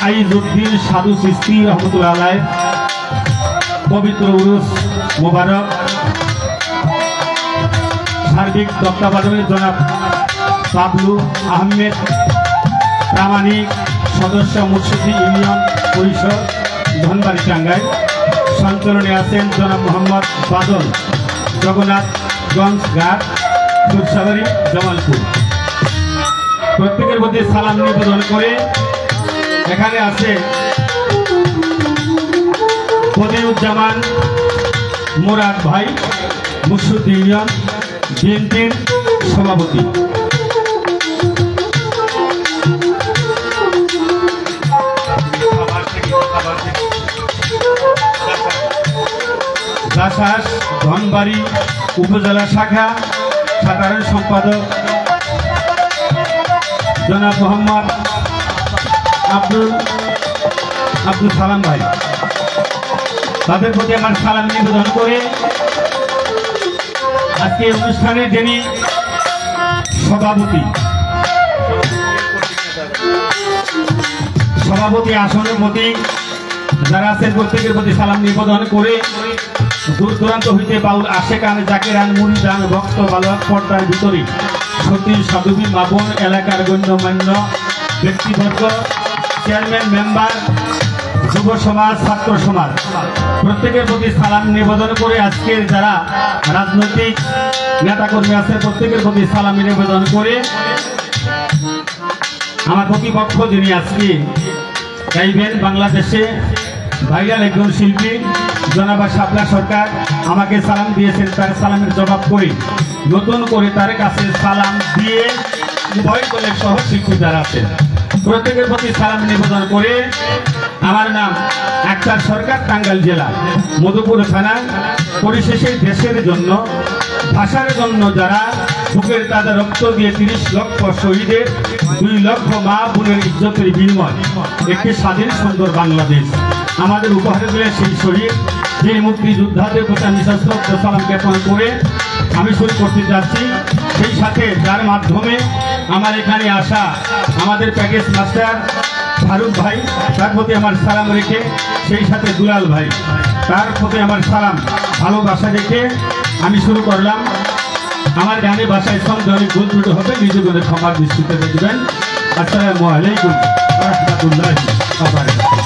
আইজউদ্দিন সাধু চিস্তি রহমতুল্লাহ আলাইহ পবিত্র উরুস মোবারক সার্বিক তত্ত্বাবধানে জনাব বাবলু আহমেদ প্রামাণিক সদস্য মুর্শিদি ইউনিয়ন পরিষদ ধনবাড়ি টাঙ্গাইল। সঞ্চালনে আছেন জনাব মোহাম্মদ বাদল জগন্নাথগঞ্জ ঘাট দুধসাগরী জামালপুর। প্রত্যেকের মধ্যে সালাম নিবেদন করে এখানে আছে বদিউজ্জামান মুরাদ ভাই মুর্শিদ ইউনিয়ন বিএনপির সভাপতি। দাসাস ধনবাড়ি উপজেলা শাখা সাধারণ সম্পাদক জনাব মোহাম্মদ আব্দুল সালাম ভাই, তাদের প্রতি আমার সালাম নিবেদন করে আজকে অনুষ্ঠানের যিনি সভাপতি আসনের প্রতি যারা আছেন প্রত্যেকের প্রতি সালাম নিবেদন করে দূর দূরান্ত হইতে বাউল আশেকান জাকিরান মুরিদান ভক্ত বালক পর্দার ভিতরে সতী সাধুবী মাবন এলাকার গণ্যমান্য ব্যক্তিবর্গ চেয়ারম্যান মেম্বার যুব সমাজ ছাত্র সমাজ প্রত্যেকের প্রতি সালাম নিবেদন করে আজকের যারা রাজনৈতিক নেতাকর্মী আছে প্রত্যেকের প্রতি সালাম নিবেদন করে আমার প্রতিপক্ষ যিনি আজকে গাইবেন বাংলাদেশে ভাইরাল একজন শিল্পী জনাব শাপলা সরকার আমাকে সালাম দিয়েছেন, তার সালামের জবাব করে নতুন করে তার কাছে সালাম দিয়ে উভয় দলের সহ শিল্পী যারা আছেন প্রত্যেকের প্রতি সালাম নিবেদন করে আমার নাম আক্তার সরকার, টাঙ্গাইল জেলা মধুপুর থানা। পরিশেষে দেশের জন্য ভাষার জন্য যারা বুকের তাদের রক্ত দিয়ে 30 লক্ষ শহীদের 2 লক্ষ মা বোনের ইজ্জতের বিনিময় একটি স্বাধীন সুন্দর বাংলাদেশ আমাদের উপহার দিলে সেই শহীদ যে মুক্তিযোদ্ধাদের প্রতি আমি সশ্রদ্ধ সালাম জ্ঞাপন করে আমি শুরু করতে যাচ্ছি। সেই সাথে যার মাধ্যমে আমার এখানে আসা আমাদের প্যাকেজ মাস্টার ফারুক ভাই, তার প্রতি আমার সালাম রেখে, সেই সাথে দুলাল ভাই, তার প্রতি আমার সালাম ভালোবাসা রেখে আমি শুরু করলাম। আমার গানে ভাষায় সন্দেহ অনেক ভুল ত্রুটি হবে, নিজেদের ক্ষমার দৃষ্টিতে দেখবেন। আসসালামু আলাইকুম ওয়া রাহমাতুল্লাহি ওয়া বারাকাতুহু।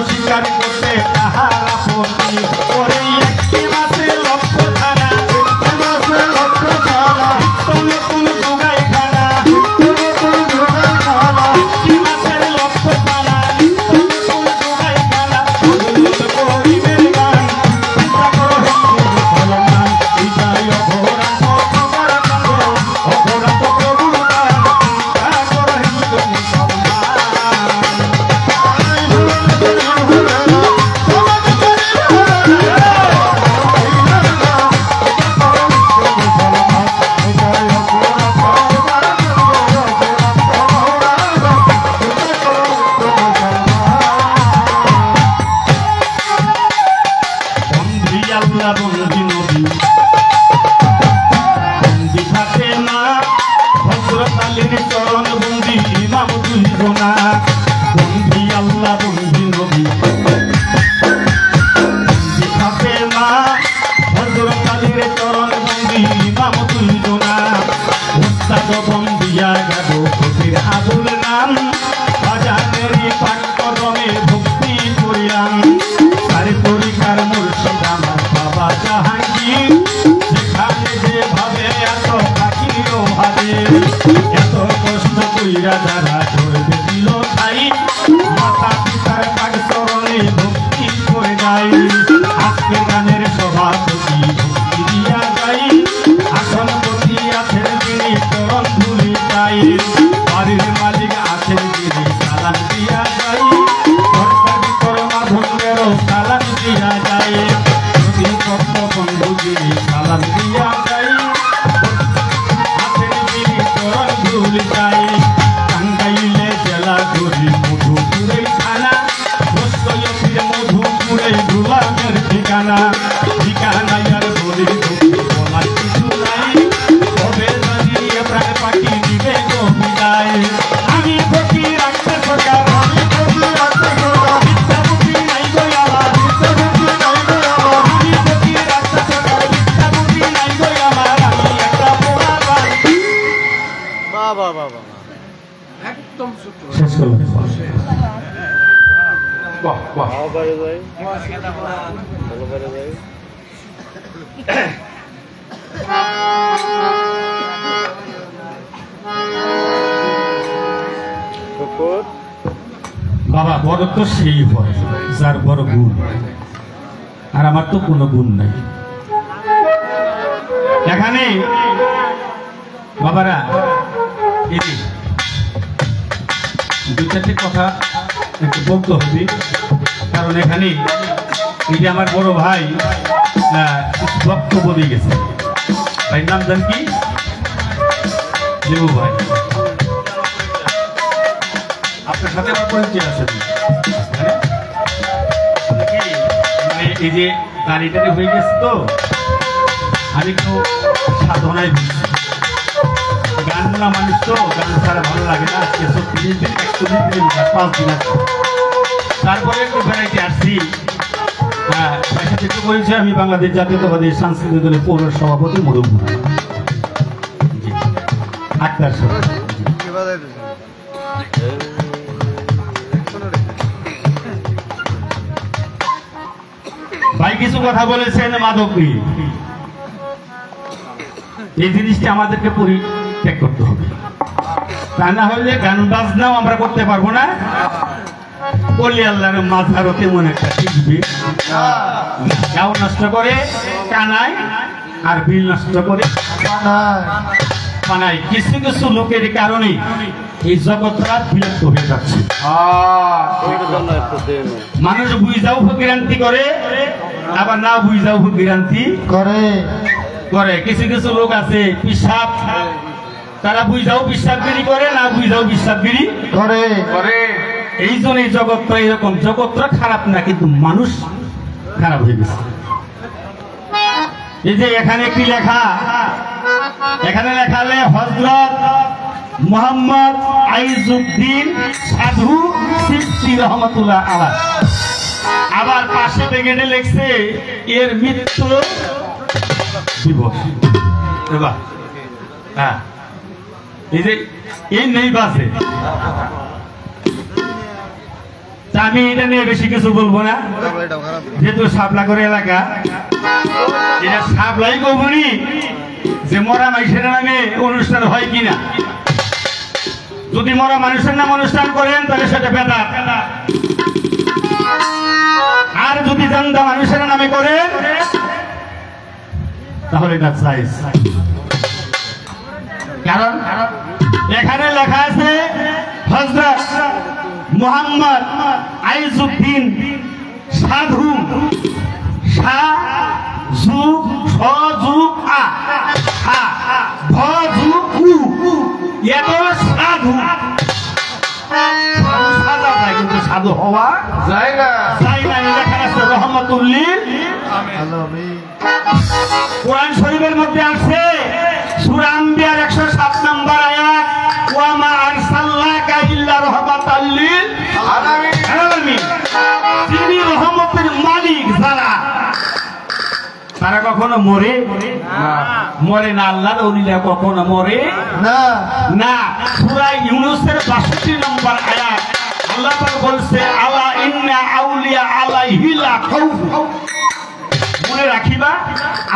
স্বীকার করতে তাহারা পতি ওরে একটি মাসে লক্ষ ধারা নতুন যোগাই খানা একটি মাসের লক্ষ ধারা নতুন যোগাই খানা গরিবের গান চিন্তা করো হিন্দু মুসলমান ইসাই অপরাধ অপরাধ প্রভুর গান চিন্তা করো হিন্দু মুসলমান। এত কষ্ট কইরা যারা করবে দিল ভাই মাতা পিতার পাঠ চরণে ভক্তি করে যাই আজকে গানের সভাপতি ভক্তি দিয়া যাই আসনপতি আছেন যিনি চরণ ধুলি যাই বাড়ির মালিক আছেন যিনি সালাম দিয়া যাই সরকার বিকর্মা ধর্মেরও সালাম দিয়া যায় যদি ভক্ত বন্ধু যিনি সালাম দিয়া যাই টাঙ্গাইলে জেলা ধরি মধুপুরে থানা দস্তয়ীর মধুপুরে গোলামের ঠিকানা ঠিকানার বলি বলার কিছু নাই তবে জানি প্রাণ পাখি দিবে গো বিদায় আমি ফকির রাখতে সরকার আমি ফকির রাখতে সরকার বিদ্যাপতি নাই গো আমার বিদ্যাপতি নাই গো আমার আমি ফকির রাখতে সরকার বিদ্যাপতি নাই গো আমার আমি একটা পোড়া বাড়ি বাবা বাবা শেষ করলাম। বাহ বাহ ভালো পারে যাই ভালো পারে যাই বাবা বড় তো সেই হয় যার বড় গুণ আর আমার তো কোনো গুণ নাই এখানে বাবারা এই দু চারটি কথা একটু বলতে হবে কারণ এখানে এই যে আমার বড় ভাই বক্তব্য দিয়ে গেছে ভাই নাম জান কি দেবু ভাই আপনার সাথে আমার পরিচয় আছে মানে এই যে গাড়িটারি হয়ে গেছে তো আমি একটু সাধনায় বুঝছি গান না মানুষ তো গান ছাড়া ভালো লাগে না আজকে 30 দিন 130 দিন 5 দিন আছে তারপরে একটু ভ্যারাইটি আসছি হ্যাঁ সাথে একটু বলছি আমি বাংলাদেশ জাতীয়তাবাদী সাংস্কৃতিক দলের পৌর সভাপতি মধুপুর আক্তার সাহেব ভাই কিছু কথা বলেছেন মাদক নিয়ে এই জিনিসটি আমাদেরকে পরিত্যাগ করতে হবে তা না হলে গান বাজনাও আমরা করতে পারবো না। বলি আল্লাহর মাথারও তেমন একটা শিখবে, গাও নষ্ট করে কানায় আর বিল নষ্ট করে পানায়। কিছু কিছু লোকের কারণে এই জগৎটা বিলুপ্ত হয়ে যাচ্ছে। মানুষ বুঝাও ভোগান্তি করে, আবার না বুঝাও ভোগান্তি করে। কিছু কিছু লোক আছে পিসাব, তারা বুঝাও পিসাবগিরি করে, না বুঝাও পিসাবগিরি করে। এই জন্য এই জগৎটা এরকম। জগৎটা খারাপ না, কিন্তু মানুষ খারাপ হয়ে গেছে। এই যে এখানে কি লেখা, এখানে লেখালে হযরত মুহাম্মদ আইজউদ্দিন সাধু সিদ্দি রহমাতুল্লাহ আলাইহি। আবার পাশে ব্যাগেটে লিখছে এর মৃত্যু দিবস। হ্যাঁ, এই যে এই নেই বাসে। আমি এটা নিয়ে বেশি কিছু বলবো না, যেহেতু সাবলাগড় এলাকা। এটা সাবলাই কবনি যে মরা মানুষের নামে অনুষ্ঠান হয় কিনা। যদি মরা মানুষের নাম অনুষ্ঠান করেন তাহলে সেটা বেদাত, আর যদি জান্দা মানুষের নামে করেন তাহলে এটা জায়েজ। কারণ এখানে লেখা আছে হযরত মুহাম্মদ আইজউদ্দিন সাধু, সাধু কিন্তু সাধু হওয়া যায় না। লেখা আছে রহমাতুল্লিল আলামিন। কোরআন শরীফের মধ্যে আছে সূরা আম্বিয়ার 107 নম্বর আয়াত, ওয়া মা আরসালনাকা ইল্লা রাহমাতাল লিল আলামিন। যিনি রহমতের মালিক যারা, তারা কখনো মরে মরে না। আল্লাহর ওলিরা কখনো মরে না। সূরা ইউনূসের 62 নম্বর আয়াত আল্লাহ পাক বলছে, আলা ইন্না আউলিয়া আলাইহি লা খাউফ। মনে রাখিবা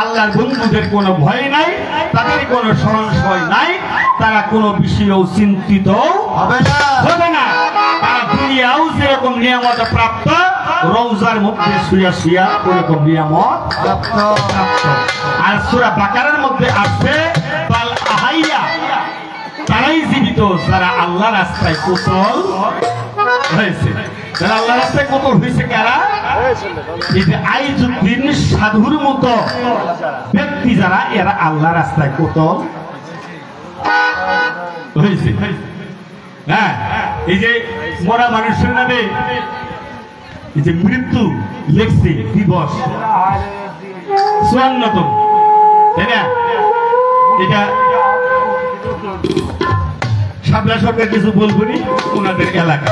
আল্লাহর বন্ধুদের কোনো ভয় নাই, তাদের কোনো সংশয় নাই, তারা কোনো বিষয়েও চিন্তিত হবে না। তারা দুনিয়াও যেরকম নিয়ামত প্রাপ্ত, রওজার মধ্যে শুয়া শুয়া ওরকম নিয়ামত প্রাপ্ত। আর সূরা বাকারার মধ্যে আছে বাল আহাইয়া, তারাই জীবিত যারা আল্লাহ রাস্তায় কোতল হয়েছে। যারা আল্লাহ রাস্তায় কোতল হয়েছে কারা? এই যে আইজউদ্দিন সাধুর মতো ব্যক্তি যারা, এরা আল্লাহ রাস্তায় কোতল হয়েছে। হ্যাঁ, এই যে মরা মানুষের নামে এই যে মৃত্যু লেখছে দিবস 54তম, তাই না? এটা শাপলা সরকার কিছু বলবনি ওনাদের এলাকা।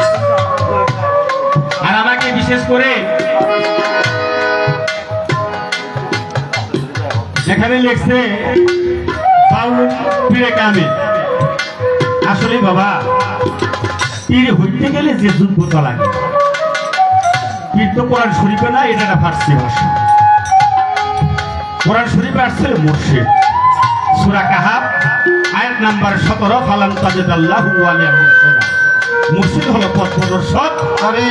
আর আমাকে বিশেষ করে এখানে লিখছে বাউল পীরে কামিল। আসলে বাবা, পীর হইতে গেলে যে যোগ্যতা লাগে, পীর তো কোরআন শরীফে না, এটা একটা ফার্সি ভাষা। কোরআন শরীফে আসছে মুর্শিদ। সূরা কাহাফ আয়াত নাম্বার 17, ফালাম তাজিদাল্লাহু ওয়ালিয়া মুর্শিদা। মুর্শিদ হলো পথ প্রদর্শক কারী।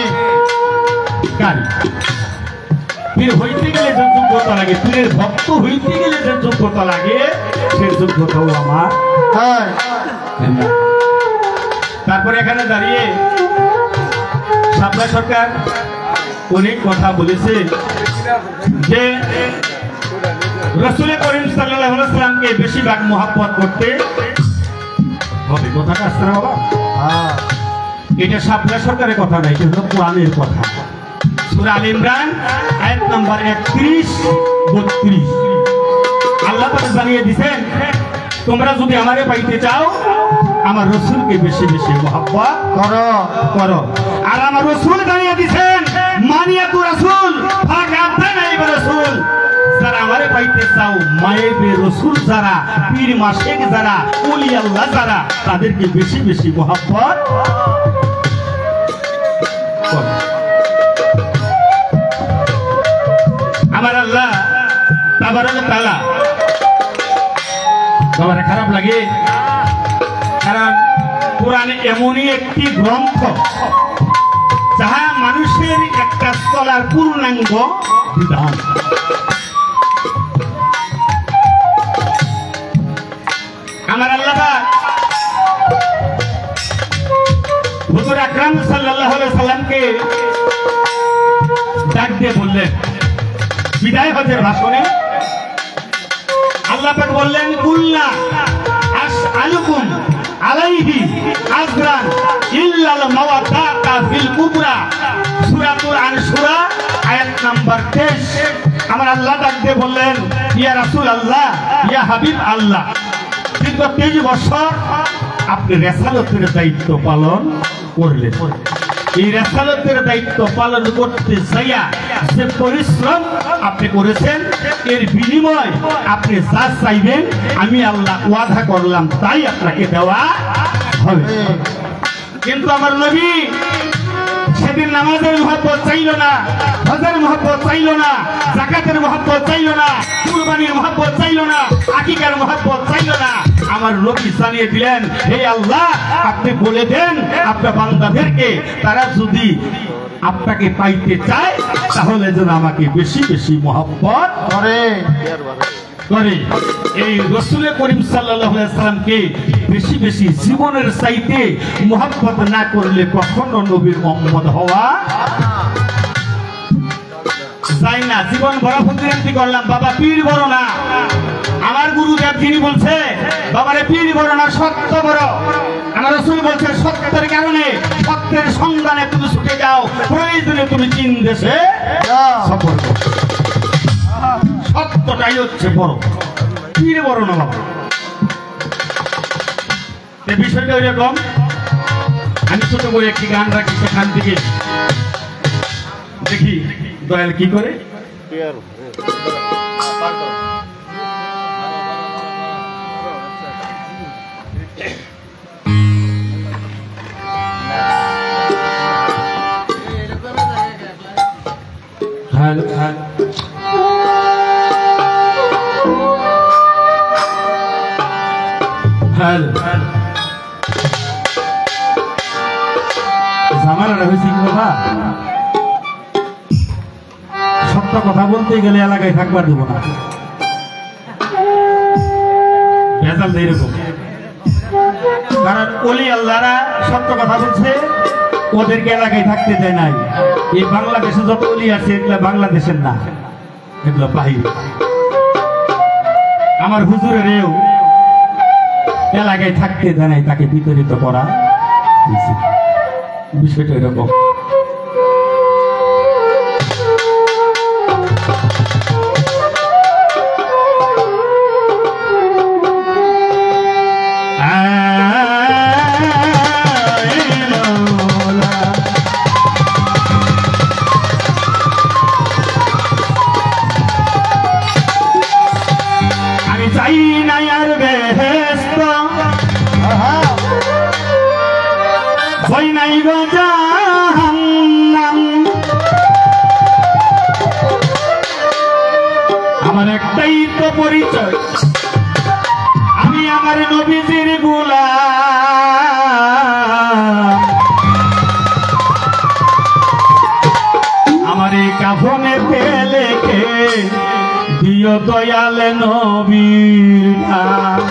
পীর হইতে গেলে যে যোগ্যতা লাগে, পীরের ভক্ত হইতে গেলে যে যোগ্যতা লাগে, সে যোগ্যতাও আমার। তারপরে এখানে দাঁড়িয়ে শাপলা সরকার অনেক কথা বলেছে যে রাসূল করিম সাল্লাল্লাহু আলাইহি ওয়াসাল্লামকে বেশিরভাগ মহব্বত করতে হবে। কথাটা আসছে না বাবা? এটা শাপলা সরকারের কথা নাই, এটা হলো কোরআনের কথা। সূরা আল ইমরান আয়াত নাম্বার 31-32 আল্লাহ পাক জানিয়ে দিয়েছেন, তোমরা যদি আমারে পাইতে চাও আমার রাসূলকে বেশি বেশি মহব্বত করো। আর আমার রাসূল জানিয়ে দিয়েছেন, মানিয়াতু রাসূল ফাকাতানাই রাসূল। যারা আমারে পাইতে চাও, মায়েবে রাসূল যারা, পীর মাশায়েখ যারা, ওলি আল্লাহ যারা, তাদেরকে বেশি বেশি মহব্বত করো। আমার আল্লাহ তাবারাক তাআলা, তোমার খারাপ লাগে কারণ কোরআন এমনই একটি গ্রন্থ যাহা মানুষের একটা চলার পূর্ণাঙ্গ বিধান। আমার আল্লাহ হুজুর আকরাম সাল্লাল্লাহু আলাইহি সাল্লামকে ডাক দিয়ে বললেন বিদায় হজের ভাষণে আল্লাহ পাক বললেন কুল্লা আসআলুকুম আলাইহি আজরান ইল্লাল মাওয়াদাতা ফিল কুবরা সূরাতুল আনসুরা আয়াত নাম্বার 23। আমার আল্লাহ ডাক দিয়ে বললেন ইয়া রাসূলুল্লাহ ইয়া হাবিব আল্লাহ দীর্ঘ 23 বছর আপনি রিসালাতের দায়িত্ব পালন করলেন। এই রিসালাতের দায়িত্ব পালন করতে যাইয়া যে পরিশ্রম আপনি করেছেন এর বিনিময় আপনি যা চাইবেন আমি আল্লাহ ওয়াদা করলাম তাই আপনাকে দেওয়া হবে। কিন্তু আমার নবী সেদিন নামাজের মহব্বত চাইল না, হজের মহব্বত চাইল না, যাকাতের মহব্বত চাইল না, কুরবানির মহব্বত চাইল না, আকিকার মহব্বত চাইল না। আমার নবী জানিয়ে দিলেন হে আল্লাহ আপনি বলে দেন আপনার বান্দাদেরকে তারা যদি আপনাকে পাইতে চায় তাহলে যেন আমাকে বেশি বেশি মহব্বত করে। এই রাসূল করিম সাল্লাল্লাহু আলাইহি সাল্লামকে বেশি বেশি জীবনের চাইতে মহব্বত না করলে কখনো নবীর উম্মত হওয়া যায় না। জীবন বড় ফকিরাতি করলাম, বাবা পীর বড় না। আমার গুরুদেব যিনি বলছে বাবারে পীর বড় না সত্য বড়। আমার রাসূল বলছে সত্যের কারণে সত্যের সন্ধানে তুমি ছুটে যাও, প্রয়োজনে তুমি চীন দেশে সফর করো। সত্যটাই হচ্ছে বড়, পীর বড় না বাবা। এই বিষয়টা এরকম। আমি ছোট করে একটি গান রাখি, সেখান থেকে দেখি দয়াল কি করে। হ্যালো ঝামেলাটা হয়েছে কি বাবা, সত্য কথা বলতে গেলে এলাকায় থাকবার দেবো না, ভেজাল এরকম। কারণ ওলি আল্লাহরা সত্য কথা বলছে, ওদেরকে এলাকায় থাকতে দেয় নাই। এই বাংলাদেশে যত ওলি আছে এগুলো বাংলাদেশের না, এগুলো বাহিরে। আমার হুজুরেরও এলাকায় থাকতে দেয় নাই, তাকে বিতাড়িত করা হয়েছে। বিষয়টা এরকম। আমি চাই না আর বেহেশত, ভয় নাই গো জাহান্নাম। আমার একটাই তো পরিচয়, আমি আমার নবীজির গোলাম। আমার এই কাফনেতে লেখে দিও দয়াল নবীর নাম।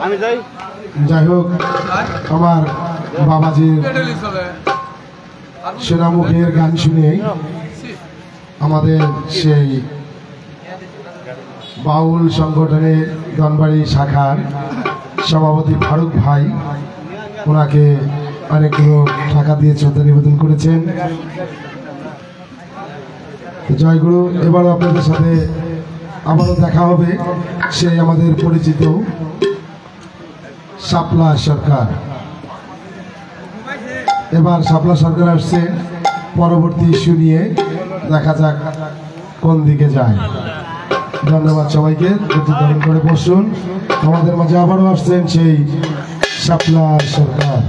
আমি যাই। যাই হোক, আমার বাবাজির সেনামুখের গান শুনে আমাদের সেই বাউল সংগঠনের ধনবাড়ি শাখার সভাপতি ফারুক ভাই ওনাকে অনেকগুলো টাকা দিয়ে শ্রদ্ধা নিবেদন করেছেন। জয়গুরু, এবারও আপনাদের সাথে আবারও দেখা হবে সেই আমাদের পরিচিত শাপলা সরকার। এবার শাপলা সরকার আসছে, পরবর্তী ইস্যু নিয়ে দেখা যাক কোন দিকে যায়। ধন্যবাদ সবাইকে, ধারণ করে বসুন। আমাদের মাঝে আবারও আসছেন সেই শাপলা সরকার।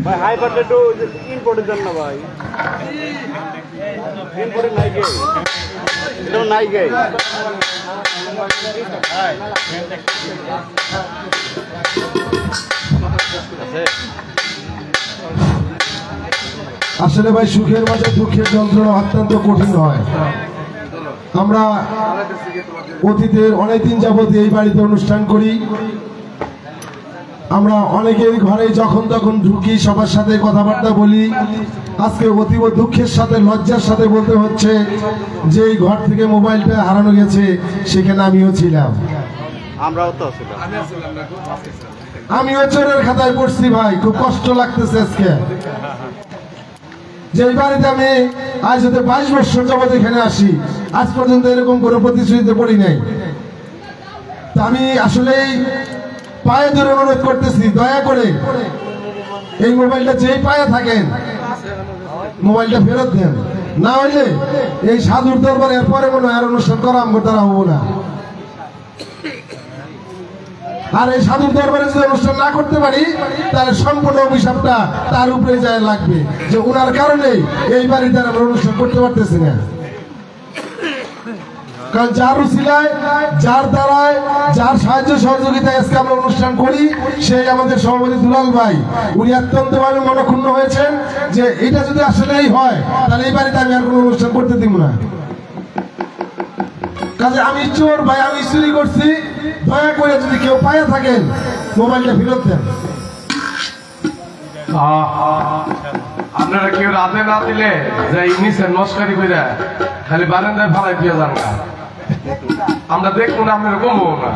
ভাই হাই বাটে একটু ইম্পোর্টের জন্য ভাই ইম্পোর্টের নাই গে এটা নাই গে আসলে ভাই সুখের মাঝে দুঃখের যন্ত্রণা অত্যন্ত কঠিন হয়। আমরা অতীতের অনেকদিন যাবত এই বাড়িতে অনুষ্ঠান করি। আমরা অনেকের ঘরে যখন তখন ঢুকি, সবার সাথে কথাবার্তা বলি। আজকে অতীব দুঃখের সাথে লজ্জার সাথে বলতে হচ্ছে যে এই ঘর থেকে মোবাইলটা হারানো গেছে, সেখানে আমিও ছিলাম। আমরাও তো ছিলাম, আমিও চোরের খাতায় পড়ছি ভাই, খুব কষ্ট লাগতেছে আজকে। যে বাড়িতে আমি আজ হতে 22 বছর যাবত এখানে আসি, আজ পর্যন্ত এরকম কোনো প্রতিশ্রুতিতে পড়ি নাই। তা আমি আসলেই পায়ে ধরে অনুরোধ করতেছি, দয়া করে এই মোবাইলটা যেই পায়ে থাকেন মোবাইলটা ফেরত দেন, না হইলে এই সাধুর দরবার এরপরে মনে হয় আর অনুষ্ঠান করা আমার দ্বারা হবো না। আর এই সাধুর দরবারে যদি অনুষ্ঠান না করতে পারি, তাহলে সম্পূর্ণ অভিশাপটা তার উপরে যায় লাগবে, যে ওনার কারণে এই বাড়িতে আমরা অনুষ্ঠান করতে পারতেছি না। কারণ যার উসিলায়, যার দ্বারায়, যার সাহায্য সহযোগিতায় আজকে আমরা অনুষ্ঠান করি, সেই আমাদের সভাপতি দুলাল ভাই। উনি অত্যন্ত ভাবে মনক্ষুণ্ণ হয়েছেন যে এটা যদি আসলেই হয়, তাহলে এই বাড়িতে আমি আর কোনো অনুষ্ঠান করতে দিব না। কাজে আমি চোর ভাই, আমি চুরি করছি, দয়া করে যদি কেউ পায়ে থাকেন মোবাইলটা ফেরত দেন। আপনারা কেউ রাতে না দিলে যে নিচের নস্কারি করে খালি বারান্দায় ফালাই দিয়ে যান না, আমরা দেখবো না, আপনারা কমবো না।